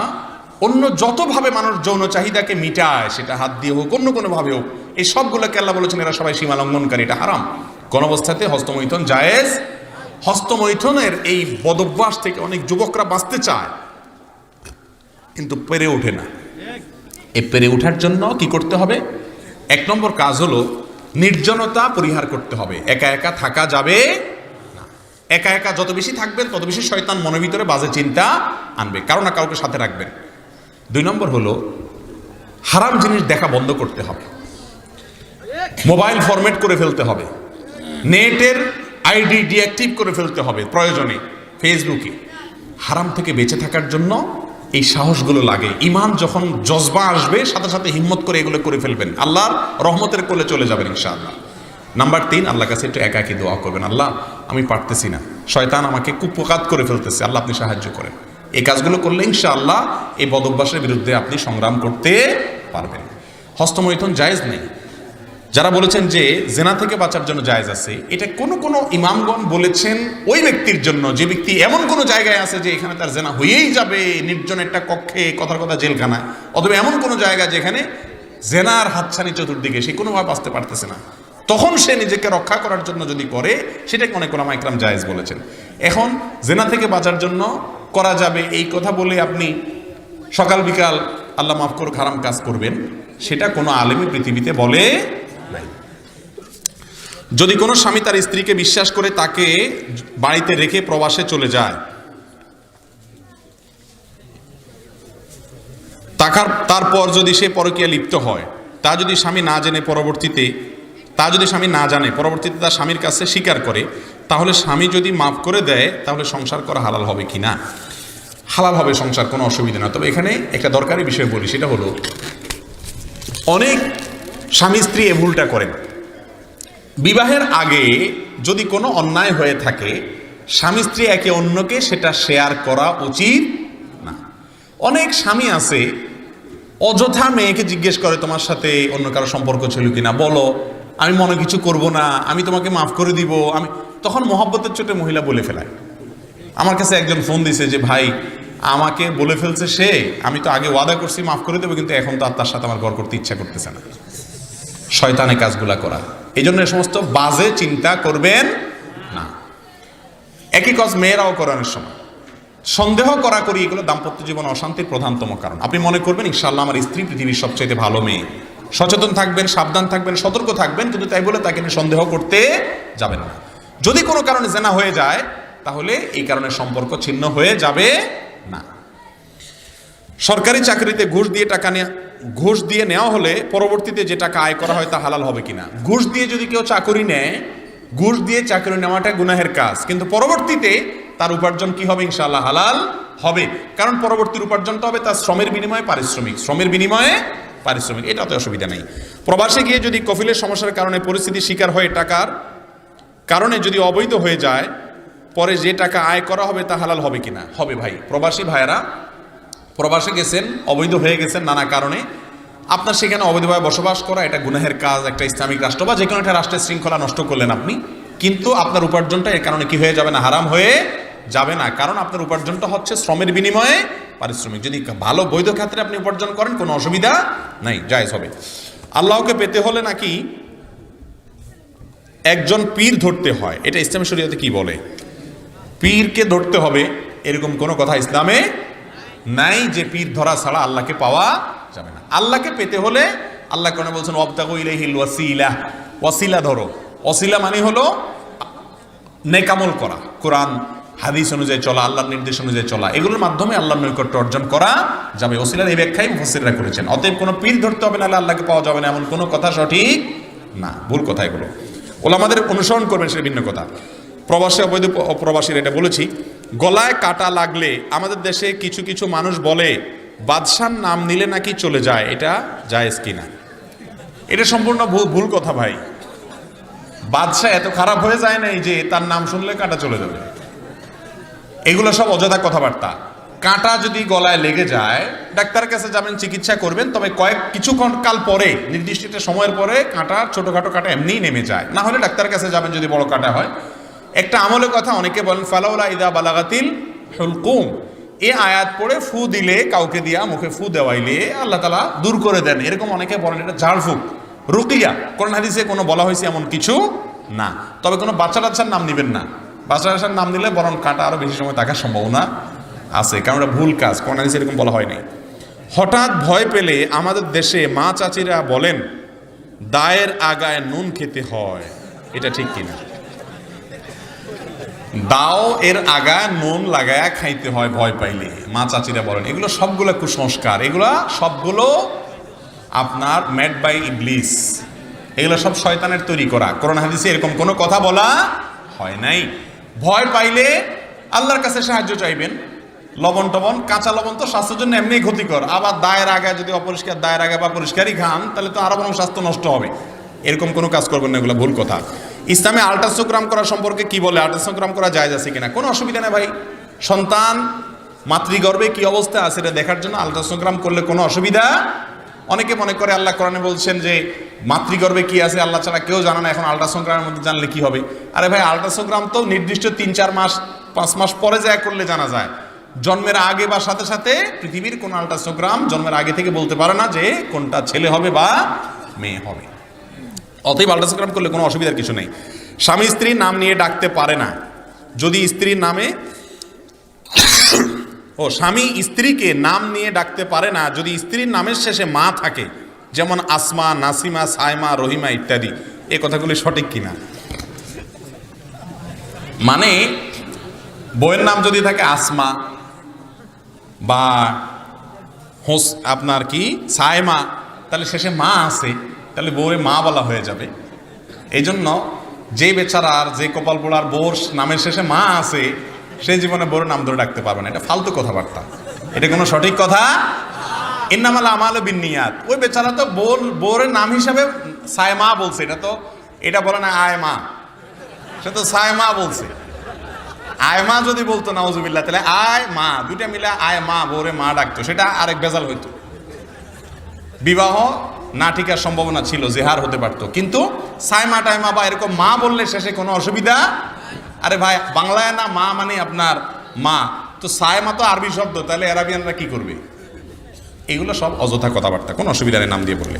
অন্য যতভাবে মানুষ যৌন চাহিদাকে মিটায়, সেটা হাত দিয়ে হোক, অন্য কোনোভাবে হোক, এই সবগুলোকে আল্লাহ বলেছেন এরা সবাই সীমা লঙ্ঘনকারী, এটা হারাম। কোন অবস্থাতে হস্তমৈথুন জায়েজ। হস্তমৈথুনের এই বদভ্যাস থেকে অনেক যুবকরা বাঁচতে চায়, কিন্তু পেরে ওঠে না। এই পেরে ওঠার জন্য কি করতে হবে? 1 নম্বর কাজ হলো নির্জনতা পরিহার করতে হবে। একা একা থাকা যাবে না। একা একা যত বেশি থাকবেন তত বেশি শয়তান মনের ভিতরে বাজে চিন্তা আনবে, কারো না কাউকে সাথে রাখবেন। 2 নম্বর হলো হারাম জিনিস দেখা বন্ধ করতে হবে। মোবাইল ফরম্যাট করে ফেলতে হবে, নেটের আইডি ডিঅ্যাক্টিভ করে ফেলতে হবে প্রয়োজনে। ফেসবুকে হারাম থেকে বেঁচে থাকার জন্য এই সাহসগুলো লাগে। ইমান যখন জজবা আসবে, সাথে সাথে হিম্মত করে এগুলো করে ফেলবেন, আল্লাহর রহমতের কোলে চলে যাবেন ইনশাআল্লাহ। নাম্বার 3, আল্লাহর কাছে একটু একাকী দোয়া করবেন। আল্লাহ, আমি পারতেছি না, শয়তান আমাকে কুপকাত করে ফেলতেছে, আল্লাহ আপনি সাহায্য করেন। এই কাজগুলো করলে ইনশাআল্লাহ এই বদভ্যাসের বিরুদ্ধে আপনি সংগ্রাম করতে পারবেন। হস্তমৈথুন জায়েজ নেই। যারা বলেছেন যে জেনা থেকে বাঁচার জন্য জায়েজ আছে, এটা কোন ইমামগণ বলেছেন ওই ব্যক্তির জন্য যে ব্যক্তি এমন কোন জায়গায় আছে যে এখানে তার জেনা হয়েই যাবে, নির্জন একটা কক্ষে, কথার কথা জেলখানায়, অথবা এমন কোন জায়গা যেখানে জেনার হাতছানি চতুর্দিকে, সে কোনোভাবে বাঁচতে পারতেছে না, তখন সে নিজেকে রক্ষা করার জন্য যদি করে, সেটাকে অনেক ওলামা ইকরাম জায়েজ বলেছেন। এখন জেনা থেকে বাঁচার জন্য করা যাবে এই কথা বলে আপনি সকাল বিকাল আল্লাহ মাফ করুক হারাম কাজ করবেন, সেটা কোনো আলেমী পৃথিবীতে বলে নাই। যদি কোনো স্বামী তার স্ত্রীকে বিশ্বাস করে তাকে বাড়িতে রেখে প্রবাসে চলে যায়, তারপর যদি সে পরকীয়া লিপ্ত হয়, তা যদি স্বামী না জানে পরবর্তীতে তার স্বামীর কাছে স্বীকার করে, তাহলে স্বামী যদি মাফ করে দেয় তাহলে সংসার করা হালাল হবে কি না? হালাল হবে সংসার, কোনো অসুবিধা না। তবে এখানে একটা দরকারি বিষয় বলি, সেটা হলো অনেক স্বামী স্ত্রী এ ভুলটা করেন। বিবাহের আগে যদি কোনো অন্যায় হয়ে থাকে, স্বামী স্ত্রী একে অন্যকে সেটা শেয়ার করা উচিত না। অনেক স্বামী আছে অযথা মেয়েকে জিজ্ঞেস করে তোমার সাথে অন্য কারো সম্পর্ক ছিল কিনা, বলো, আমি মনে কিছু করব না, আমি তোমাকে মাফ করে দিব। তখন মহব্বতের চোটে মহিলা বলে ফেলায়। আমার কাছে একজন ফোন দিছে যে ভাই আমাকে বলে ফেলছে সে, আমি তো আগে ওয়াদা করছি মাফ করে দেবো, কিন্তু এখন তো আর তার সাথে আমার ঘর করতে ইচ্ছা করতেছে না। শয়তানে কাজগুলা করা, এই জন্য এই সমস্ত বাজে চিন্তা করবেন না। একই কাজ মেয়েরাও করানোর সময় সন্দেহ করা করি, এগুলো দাম্পত্য জীবন অশান্তির প্রধানতম কারণ। আপনি মনে করবেন ইনশাআল্লাহ আমার স্ত্রী পৃথিবীর সবচেয়ে ভালো মেয়ে, সচেতন থাকবেন, সাবধান থাকবেন, সতর্ক থাকবেন, কিন্তু তাই বলে তাকে নিয়ে সন্দেহ করতে যাবেন না। যদি কোনো কারণে জেনা হয়ে যায় তাহলে এই কারণে সম্পর্ক ছিন্ন হয়ে যাবে না। সরকারি চাকরিতে ঘুষ দিয়ে নেওয়া হলে পরবর্তীতে যে টাকা আয় করা হয় তা হালাল হবে কিনা? ঘুষ দিয়ে যদি কেউ চাকরি নেয়, ঘুষ দিয়ে চাকরি নেওয়াটা গুনাহের কাজ, কিন্তু পরবর্তীতে তার উপার্জন কি হবে? ইনশাআল্লাহ হালাল হবে, কারণ পরবর্তীর উপার্জনটা হবে তার শ্রমের বিনিময়ে পারিশ্রমিক, এটাতে অসুবিধা নেই। প্রবাসে গিয়ে যদি কফিলের সমস্যার কারণে পরিস্থিতির শিকার হয়ে টাকার কারণে যদি অবৈধ হয়ে যায়, পরে যে টাকা আয় করা হবে তা হালাল হবে কিনা? হবে ভাই। প্রবাসী ভাইয়েরা প্রবাসে গেছেন, অবৈধ হয়ে গেছেন নানা কারণে, আপনার সেখানে অবৈধভাবে বসবাস করা এটা গুনাহের কাজ। একটা ইসলামিক রাষ্ট্র বা যে কোনো একটা রাষ্ট্রের শৃঙ্খলা নষ্ট করলেন আপনি, কিন্তু আপনার উপার্জনটা এর কারণে কি হয়ে যাবে না? হারাম হয়ে যাবে না, কারণ আপনার উপার্জনটা হচ্ছে শ্রমের বিনিময়ে পারিশ্রমিক। যদি ভালো বৈধ ক্ষেত্রে আপনি উপার্জন করেন কোনো অসুবিধা নাই, জায়েজ হবে। আল্লাহকে পেতে হলে নাকি একজন পীর ধরতে হয়, এটা ইসলামী শরীয়তে কি বলে? পীরকে ধরতে হবে এরকম কোনো কথা ইসলামে নাই যে পীর ধরা ছাড়া আল্লাহকে পাওয়া যাবে না। আল্লাহকে পেতে হলে আল্লাহ কোরআনে বলছেন ওয়াবতাগু ইলাইহিল ওয়াসিলা, ওয়াসিলা ধরো। ওয়াসিলা মানে হলো নেকামল করা, কোরআন হাদিস অনুযায়ী চলা, আল্লাহর নির্দেশ অনুযায়ী চলা, এগুলোর মাধ্যমে আল্লাহর নৈকট্য অর্জন করা যাবে। ওসিলার এই ব্যাখ্যাই মুফাসসিররা করেছেন। অতএব কোনো পীর ধরতে হবে না আল্লাহকে পাওয়া যাবে না, এমন কোনো কথা সঠিক না, ভুল কথা এগুলো। ওলামাদের অনুসরণ করবেন সেটা ভিন্ন কথা। প্রবাসী অবৈধ অপ্রবাসীর এটা বলেছি। গলায় কাটা লাগলে আমাদের দেশে কিছু কিছু মানুষ বলে বাদশার নাম নিলে নাকি চলে যায়, এটা জায়েজ কিনা? এটা সম্পূর্ণ ভুল কথা ভাই। বাদশা এত খারাপ হয়ে যায় নাই যে তার নাম শুনলে কাটা চলে যাবে, এগুলো সব অযথা কথাবার্তা। কাঁটা যদি গলায় লেগে যায় ডাক্তারের কাছে যাবেন, চিকিৎসা করবেন, তবে কিছুক্ষণ কাল পরে, নির্দিষ্ট একটা সময়ের পরে কাঁটা, ছোটোখাটো কাঁটা এমনিই নেমে যায়, না হলে ডাক্তারের কাছে যাবেন যদি বড় কাঁটা হয়। একটা আমলের কথা অনেকে বলেন ফালাউলা ইদা বালাগাতিল হুলকুম, এ আয়াত পড়ে ফু দিলে, কাউকে দিয়া মুখে ফু দেওয়াইলে আল্লাহ তাআলা দূর করে দেন, এরকম অনেকে বলেন। এটা ঝাড়ফুঁক, রুকিয়া, কোরআন হাদিসে কোনো বলা হয়েছে এমন কিছু না। তবে কোনো বাচ্চা টাচ্চার নাম নেবেন না, বাচ্চা টাচ্চার নাম নিলে বরং কাঁটা আরও বেশি সময় থাকার সম্ভাবনা আছে, কারণ এটা ভুল কাজ, কোরআন হাদিসে এরকম বলা হয়নি। হঠাৎ ভয় পেলে আমাদের দেশে মা চাচিরা বলেন দায়ের আগায় নুন খেতে হয়, এটা ঠিক কিনা? দাও এর আগা নুন লাগায়া খাইতে হয় ভয় পাইলে, মা চাচিরা বলেন। এগুলো সবগুলো কুসংস্কার, এগুলা সবগুলো আপনার মেড বাই ইবলিস, এগুলো সব শয়তানের তৈরি করা। কোরআন হাদিসে এরকম কোনো কথা বলা হয় নাই। ভয় পাইলে আল্লাহর কাছে সাহায্য চাইবেন। লবণ টবণ, কাঁচা লবণ তো স্বাস্থ্যের জন্য এমনি ক্ষতিকর, আবার দায়ের আগায় যদি অপরিষ্কার দায়ের আগায় বা পরিষ্কারই খান তাহলে তো আরো বরং স্বাস্থ্য নষ্ট হবে। এরকম কোনো কাজ করবেন না, এগুলো ভুল কথা। ইসলামে আল্ট্রাসোগ্রাম করা সম্পর্কে কি বলে? আল্ট্রাসোগ্রাম করা জায়েজ আছে কিনা? কোনো অসুবিধা নেই ভাই। সন্তান মাতৃগর্ভে কি অবস্থা আছে এটা দেখার জন্য আল্ট্রাসোগ্রাম করলে কোনো অসুবিধা। অনেকে মনে করে আল্লাহ কোরআনে বলছেন যে মাতৃগর্ভে কি আছে আল্লাহ ছাড়া কেউ জানে না, এখন আল্ট্রাসোগ্রামের মধ্যে জানলে কি হবে? আরে ভাই, আল্ট্রাসোগ্রাম তো নির্দিষ্ট 3-4 মাস 5 মাস পরে যায় করলে জানা যায়। জন্মের আগে বা সাথে সাথে পৃথিবীর কোন আল্ট্রাসোগ্রাম জন্মের আগে থেকে বলতে পারে না যে কোনটা ছেলে হবে বা মেয়ে হবে। অতএব আল্ট্রাসোগ্রাম করলে কোনো অসুবিধার কিছু নেই। স্বামী স্ত্রীর নাম নিয়ে ডাকতে পারে না যদি স্ত্রীর নামে স্বামী স্ত্রীকে নাম নিয়ে ডাকতে পারে না যদি স্ত্রীর নামের শেষে মা থাকে, যেমন আসমা, নাসিমা, সাইমা, রহিমা ইত্যাদি। এই কথাগুলি সঠিক কিনা? মানে বইয়ের নাম যদি থাকে আসমা বা আপনার কি সায়মা, তাহলে শেষে মা আছে, তাহলে বউরে মা বলা হয়ে যাবে। এই জন্য যে বেচারার, যে কপাল পোড়ার বউর নামের শেষে মা আছে, সে জীবনে বউর নাম ধরে ডাকতে পারবে না। এটা ফালতু কথাবার্তা, এটা কোনো সঠিক কথা। ইন্নামাল আমালু বিন্নিয়াত, ওই বেচারা তো বউরের নাম হিসাবে সায়মা বলছে, এটা বলে না আয় মা, সে তো সায়মা বলছে। আয় মা যদি বলতো নাউজুবিল্লাহ, তাহলে আয় মা দুইটা মিলে আয় মা, বউরে মা ডাকতো, সেটা আরেক বেজাল হইতো, বিবাহ না টিকার সম্ভাবনা ছিল, জেহার হতে পারতো। কিন্তু সায়মা টাইমা বা এরকম মা বললে শেষে কোনো অসুবিধা। আরে ভাই, বাংলায় না মা মানে আপনার মা, তো সায়মা তো আরবি শব্দ, তাহলে আরাবিয়ানরা কি করবে? এগুলো সব অযথা কথাবার্তা, কোনো অসুবিধা নেই নাম দিয়ে বললে।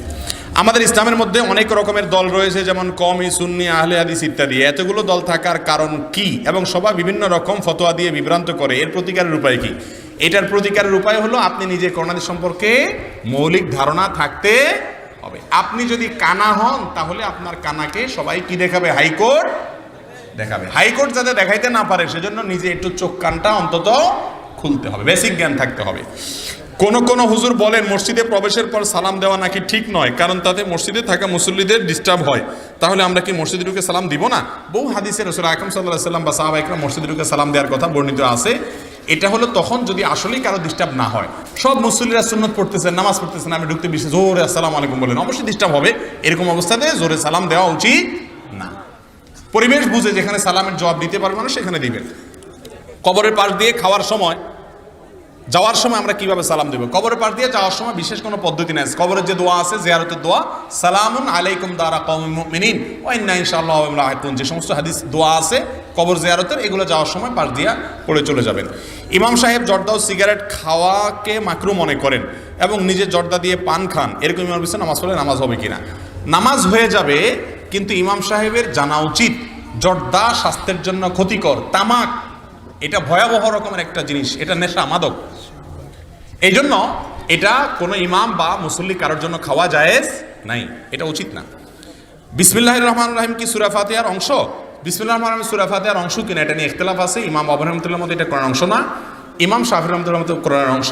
আমাদের ইসলামের মধ্যে অনেক রকমের দল রয়েছে, যেমন কওমি, সুন্নি, আহলে হাদিস ইত্যাদি। এতগুলো দল থাকার কারণ কি, এবং সবাই বিভিন্ন রকম ফতোয়া দিয়ে বিভ্রান্ত করে, এর প্রতিকারের উপায় কি? এটার প্রতিকারের উপায় হলো আপনি নিজে করোনা সম্পর্কে মৌলিক ধারণা থাকতে হবে। আপনি যদি কানা হন, তাহলে আপনার কানাকে সবাই কি দেখাবে? হাইকোর্ট দেখাবে। হাইকোর্ট যাতে দেখাইতে না পারে, সেজন্য নিজে একটু চোখ কানটা অন্তত খুলতে হবে, বেসিক জ্ঞান থাকতে হবে। কোন হুজুর বলেন মসজিদে প্রবেশের পর সালাম দেওয়া নাকি ঠিক নয়, কারণ তাতে মসজিদে থাকা মুসল্লিদের ডিস্টার্ব হয়। তাহলে আমরা কি মসজিদে ঢুকে সালাম দিব না? বহু হাদিসে রাসূল আকরাম সাল্লাল্লাহু আলাইহি ওয়াসাল্লাম বা সাহাবা ইকরাম মসজিদে ঢুকে সালাম দেওয়ার কথা বর্ণিত আছে। এটা হলো তখন যদি আসলেই কারো ডিস্টার্ব না হয়, সব মুসল্লিরা সুন্নত পড়তেছেন, নামাজ পড়তেছেন, আমি ঢুকতে বেশি জোরে আসসালামু আলাইকুম বলেন, অবশ্যই ডিস্টার্ব হবে। এরকম অবস্থাতে জোরে সালাম দেওয়া উচিত না। পরিবেশ বুঝে যেখানে সালামের জবাব দিতে পারবে না সেখানে দিবেন। কবরের পাশ দিয়ে খাওয়ার সময়, যাওয়ার সময় আমরা কিভাবে সালাম দেব? কবরের পাশ দিয়ে যাওয়ার সময় বিশেষ কোনো পদ্ধতি নেই। কবরের যে দোয়া আছে, জিয়ারতের দোয়া, সালামুন আলাইকুম দারা কওমিল মুমিনিন ওয়া ইন্না ইনশাআল্লাহু ওয়া লাহিকুন, যে সমস্ত হাদিস দোয়া আছে কবর জিয়ারতের, এগুলো যাওয়ার সময় পাশ দিয়া পড়ে চলে যাবেন। ইমাম সাহেব জর্দা ও সিগারেট খাওয়াকে মাকরু মনে করেন এবং নিজে জর্দা দিয়ে পান খান, এরকম ইমাম বিষয়ে নামাজ পড়লে নামাজ হবে কিনা? নামাজ হয়ে যাবে, কিন্তু ইমাম সাহেবের জানা উচিত জর্দা স্বাস্থ্যের জন্য ক্ষতিকর। তামাক এটা ভয়াবহ রকমের একটা জিনিস, এটা নেশা, মাদক। এই জন্য এটা কোনো ইমাম বা মুসল্লি কারোর জন্য খাওয়া জায়েজ নাই, এটা উচিত না। বিসমিল্লাহির রহমানির রহিম কি সূরা ফাতিহার অংশ? বিসমিল্লাহির রহমানির রহিম সূরা ফাতিহার অংশ কিনা এটা নিয়ে ইখতিলাফ আছে। ইমাম আবু রহমতুল্লাহর মতে এটা কোরআনের অংশ না, ইমাম শাফিঈ রহমতুল্লাহর মতে কোরআনের অংশ।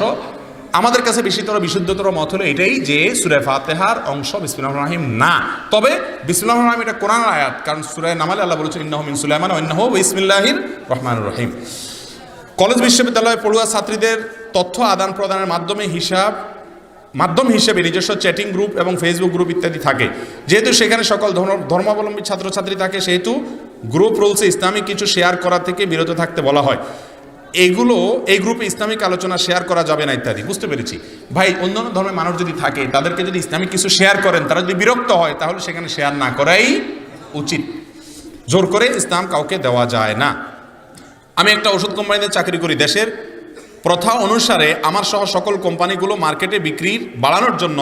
আমাদের কাছে বিশুদ্ধতর মত হলো এটাই যে সূরা ফাতিহার অংশ বিসমিল্লাহির রহমানির রহিম না। তবে বিসমিল্লাহির রহমানির রহিম এটা কোরআনের আয়াত, কারণ সূরা নামালে আল্লাহ বলেছেন ইন্নাহু মিন সুলাইমান ওয়া ইন্নাহু বিসমিল্লাহির রহমানির রহিম। কলেজ বিশ্ববিদ্যালয়ে পড়ুয়া ছাত্রীদের তথ্য আদান প্রদানের মাধ্যম হিসেবে নিজস্ব চ্যাটিং গ্রুপ এবং ফেসবুক গ্রুপ ইত্যাদি থাকে। যেহেতু সেখানে সকল ধর্মাবলম্বী ছাত্রছাত্রী থাকে, সেহেতু গ্রুপ রুলসে ইসলামিক কিছু শেয়ার করা থেকে বিরত থাকতে বলা হয়। এই গ্রুপে ইসলামিক আলোচনা শেয়ার করা যাবে না ইত্যাদি। বুঝতে পেরেছি ভাই, অন্যান্য ধর্মের মানুষ যদি থাকে, তাদেরকে যদি ইসলামিক কিছু শেয়ার করেন, তারা যদি বিরক্ত হয়, তাহলে সেখানে শেয়ার না করাই উচিত। জোর করে ইসলাম কাউকে দেওয়া যায় না। আমি একটা ওষুধ কোম্পানিতে চাকরি করি। দেশের প্রথা অনুসারে আমার সহ সকল কোম্পানিগুলো মার্কেটে বিক্রি বাড়ানোর জন্য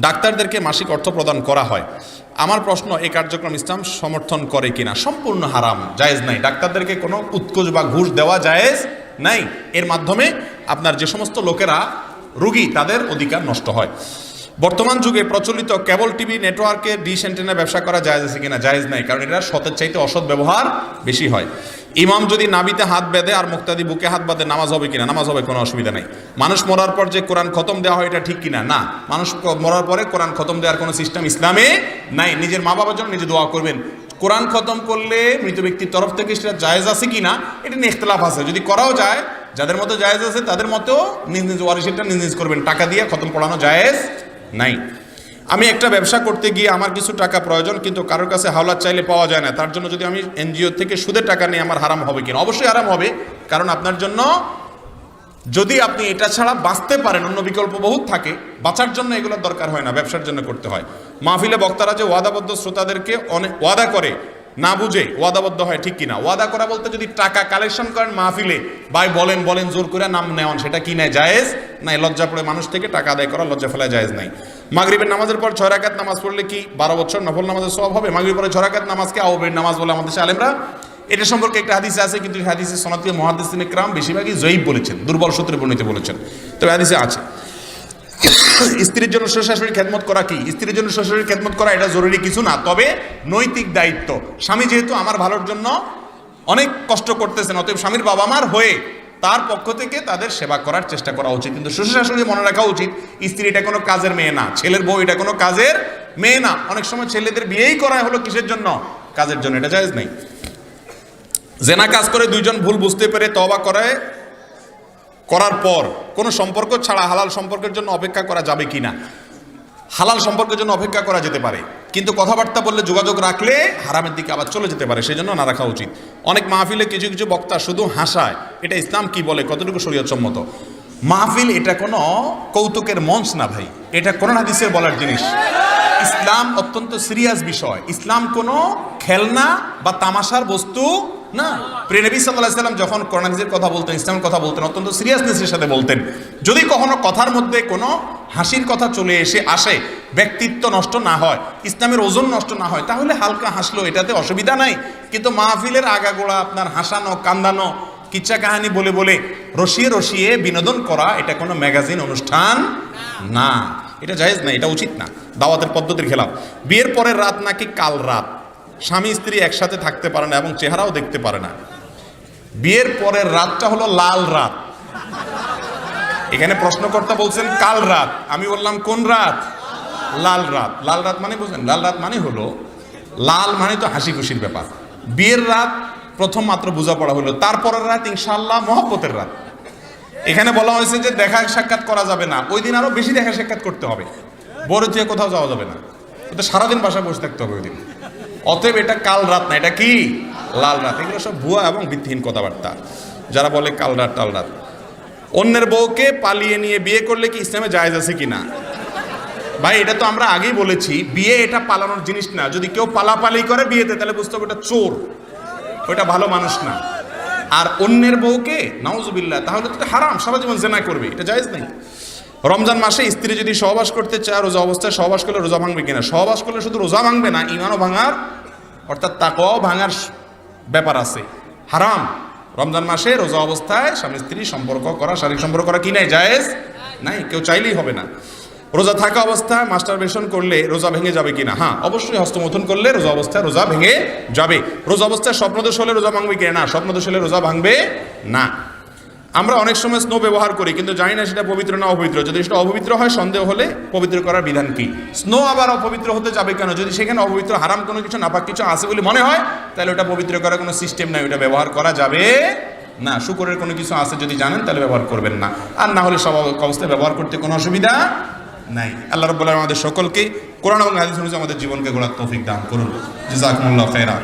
ডাক্তারদেরকে মাসিক অর্থ প্রদান করা হয়। আমার প্রশ্ন, এই কার্যক্রম ইসলাম সমর্থন করে কিনা? সম্পূর্ণ হারাম, জায়েজ নাই। ডাক্তারদেরকে কোনো উৎকোচ বা ঘুষ দেওয়া জায়েজ নাই। এর মাধ্যমে আপনার যে সমস্ত লোকেরা রোগী, তাদের অধিকার নষ্ট হয়। বর্তমান যুগে প্রচলিত কেবল টিভি নেটওয়ার্কের ডিশ অ্যান্টেনা ব্যবসা করা জায়েজ আছে কিনা? জায়েজ নাই, কারণ এটা সতের চাইতে অসৎ ব্যবহার বেশি হয়। ইমাম যদি নাবিতে হাত বেঁধে আর মুক্তাদি বুকে হাত বাঁধে, নামাজ হবে কিনা? নামাজ হবে, কোনো অসুবিধা নাই। মানুষ মরার পর যে কোরআন খতম দেওয়া হয়, এটা ঠিক কিনা? না, মানুষ মরার পরে কোরআন খতম দেওয়ার কোনো সিস্টেম ইসলামে নাই। নিজের মা বাবার জন্য নিজে দোয়া করবেন। কোরআন খতম করলে মৃত ব্যক্তির তরফ থেকে সেটা জায়েজ আছে কিনা, এটা নিয়ে ইখতিলাফ আছে। যদি করাও যায়, যাদের মতো জায়েজ আছে তাদের মতো নিজ নিজ ওয়ারিসেরটা নিজ নিজ করবেন। টাকা দিয়ে খতম পড়ানো জায়েজ নাই। আমি একটা ব্যবসা করতে গিয়ে আমার কিছু টাকা প্রয়োজন, কিন্তু কারোর কাছে হাওলাত চাইলে পাওয়া যায় না। তার জন্য যদি আমি এনজিও থেকে সুদের টাকা নিয়ে, আমার হারাম হবে কিনা? অবশ্যই হারাম হবে, কারণ আপনার জন্য, যদি আপনি এটা ছাড়া বাঁচতে পারেন, অন্য বিকল্প বহুত থাকে, বাঁচার জন্য এগুলোর দরকার হয় না, ব্যবসার জন্য করতে হয়। মাহফিলে বক্তারা যে ওয়াদাবদ্ধ শ্রোতাদেরকে অনেক ওয়াদা করে, না বুঝে ওয়াদাবদ্ধ হয়, ঠিক কিনা? ওয়াদা করা বলতে যদি টাকা কালেকশন করেন মাহফিলে, ভাই বলেন জোর করে নাম নেওয়ান, সেটা কি নেয়? জায়েজ নাই। লজ্জা পড়ে মানুষ থেকে টাকা আদায় করা, লজ্জা ফেলা জায়েজ নাই। মাগরিবের নামাজের পর 6 রাকাত নামাজ পড়লে কি 12 বছর নফল নামাজের সওয়াব হবে? মাগরিবের পরে 6 রাকাত নামাজকে আওয়াবের নামাজ বলে আমাদের আলেমরা। এটা সম্পর্কে একটা হাদিসে আছে, কিন্তু হাদিসে সনদে মুহাদ্দিসিন ইকরাম বেশিরভাগই জয়ীফ বলেছেন, দুর্বল সূত্রে বর্ণিত বলেছেন, তবে হাদিসে আছে। স্ত্রীর জন্য শ্বশুর-শাশুড়ির খেদমত করা কি? স্ত্রীর জন্য শ্বশুরের খেদমত করা এটা জরুরি কিছু না, তবে নৈতিক দায়িত্ব। স্বামী যেহেতু আমার ভালোর জন্য অনেক কষ্ট করতেছেন, অতএব স্বামীর বাবা মার হয়ে তার পক্ষ থেকে তাদের সেবা করার চেষ্টা করা উচিত। কিন্তু শ্বশুর শাশুড়ি মনে রাখা উচিত, স্ত্রী এটা কোনো কাজের মেয়ে না, ছেলের বউ এটা কোনো কাজের মেয়ে না। অনেক সময় ছেলেদের বিয়েই করা হলো কিসের জন্য? কাজের জন্য। এটা জায়েজ নেই। জেনা কাজ করে দুইজন ভুল বুঝতে পেরে তওবা করার পর কোনো সম্পর্ক ছাড়া হালাল সম্পর্কের জন্য অপেক্ষা করা যাবে কিনা? হালাল সম্পর্কের জন্য অপেক্ষা করা যেতে পারে, কিন্তু কথাবার্তা বললে, যোগাযোগ রাখলে হারামের দিকে আবার চলে যেতে পারে, সেই জন্য না রাখা উচিত। অনেক মাহফিলে কিছু কিছু বক্তা শুধু হাসায়, এটা ইসলাম কি বলে, কতটুকু শরীয়ত সম্মত? মাহফিল এটা কোনো কৌতুকের মঞ্চ না ভাই, এটা কোরআন হাদিসের বলার জিনিস। ইসলাম অত্যন্ত সিরিয়াস বিষয়। ইসলাম কোনো খেলনা বা তামাশার বস্তু না। প্রিয় নবী সাল্লাল্লাহু আলাইহি ওয়াসাল্লাম যখন কোরআন হাদিসের কথা বলতেন, ইসলামের কথা বলতেন, অত্যন্ত সিরিয়াসনেসের সাথে বলতেন। যদি কখনো কথার মধ্যে কোনো হাসির কথা চলে আসে, ব্যক্তিত্ব নষ্ট না হয়, ইসলামের ওজন নষ্ট না হয়, তাহলে হালকা হাসলো, এটাতে অসুবিধা নাই। কিন্তু মাহফিলের আগাগোড়া আপনার হাসানো, কান্দানো, কিচ্ছা কাহিনী বলে বলে রসিয়ে রসিয়ে বিনোদন করা, এটা কোনো ম্যাগাজিন অনুষ্ঠান না। এটা জায়েজ না, এটা উচিত না, দাওয়াতের পদ্ধতির খেলাফ। বিয়ের পরের রাত নাকি কাল রাত, স্বামী স্ত্রী একসাথে থাকতে পারে না এবং চেহারাও দেখতে পারে না। বিয়ের পরের রাতটা হলো লাল রাত। এখানে প্রশ্নকর্তা বলছেন কাল রাত, আমি বললাম কোন রাত? লাল রাত। লাল রাত মানে বুঝলেন? লাল রাত মানে হলো, লাল মানে তো হাসি খুশির ব্যাপার। বিয়ের রাত প্রথম মাত্র বোঝাপড়া হলো, তারপরের রাত ইনশাআল্লাহ মহব্বতের রাত। এখানে বলা হয়েছে যে দেখা সাক্ষাৎ করা যাবে না, ওই দিন আরো বেশি দেখা সাক্ষাৎ করতে হবে, বড় দিয়ে কোথাও যাওয়া যাবে না, এটা সারাদিন বাসায় বসে থাকতে হবে ওই দিন। অতএব এটা কাল রাত না, এটা কি লাল রাত। এগুলো সব ভুয়া এবং ভিত্তিহীন কথাবার্তা, যারা বলে কাল রাত টাল রাত। অন্যের বউকে পালিয়ে নিয়ে বিয়ে করলে কি ইসলামে জায়েজ আছে কিনা? ভাই এটা তো আমরা আগেই বলেছি, বিয়ে এটা পালানোর জিনিস না। যদি কেউ পালাপালি করে বিয়েতে, তাহলে বুঝতে হবে ওটা চোর, ওইটা ভালো মানুষ না। আর অন্যের বউকে নাউজুবিল্লাহ, তাহলে তো হারাম, সারা জীবন জেনা করবে, এটা জায়েজ নেই। রমজান মাসে স্ত্রী যদি সহবাস করতে চায়, রোজা অবস্থায় সহবাস করলে রোজা ভাঙবে কিনা? সহবাস করলে শুধু রোজা ভাঙবে না, ঈমানও ভাঙার, অর্থাৎ তাকওয়াও ভাঙার ব্যাপার আছে। হারাম। রমজান মাসে রোজা অবস্থায় স্বামী স্ত্রী সম্পর্ক করা, শারীরিক সম্পর্ক করা কি নাই? জায়েজ নাই, কেউ চাইলেই হবে না। রোজা থাকা অবস্থায় মাস্টারবেশন করলে রোজা ভেঙে যাবে কিনা? হ্যাঁ, অবশ্যই হস্তমৈথুন করলে রোজা অবস্থায় রোজা ভেঙে যাবে। রোজা অবস্থায় স্বপ্নদোষ হলে রোজা ভাঙবে কিনা? না, স্বপ্নদোষ হলে রোজা ভাঙবে না। আমরা অনেক সময় স্নো ব্যবহার করি, কিন্তু জানি না সেটা পবিত্র না অপবিত্র। যদি সেটা অপবিত্র হয়, সন্দেহ হলে পবিত্র করার বিধান কি? স্নো আবার অপবিত্র হতে যাবে কেন? যদি সেখানে অপবিত্র, হারাম কোনো কিছু, নাপাক কিছু আছে বলে মনে হয়, তাহলে ওটা পবিত্র করার কোনো সিস্টেম নাই, ওটা ব্যবহার করা যাবে না। শুকরের কোনো কিছু আছে যদি জানেন, তাহলে ব্যবহার করবেন না, আর না হলে সব অবস্থায় ব্যবহার করতে কোনো অসুবিধা নাই। আল্লাহ রাব্বুল আলামিন আমাদের সকলকে কোরআন এবং হাদিস অনুযায়ী আমাদের জীবনকে গড়ার তৌফিক দান করুন। জাযাকুমুল্লাহু খাইরান।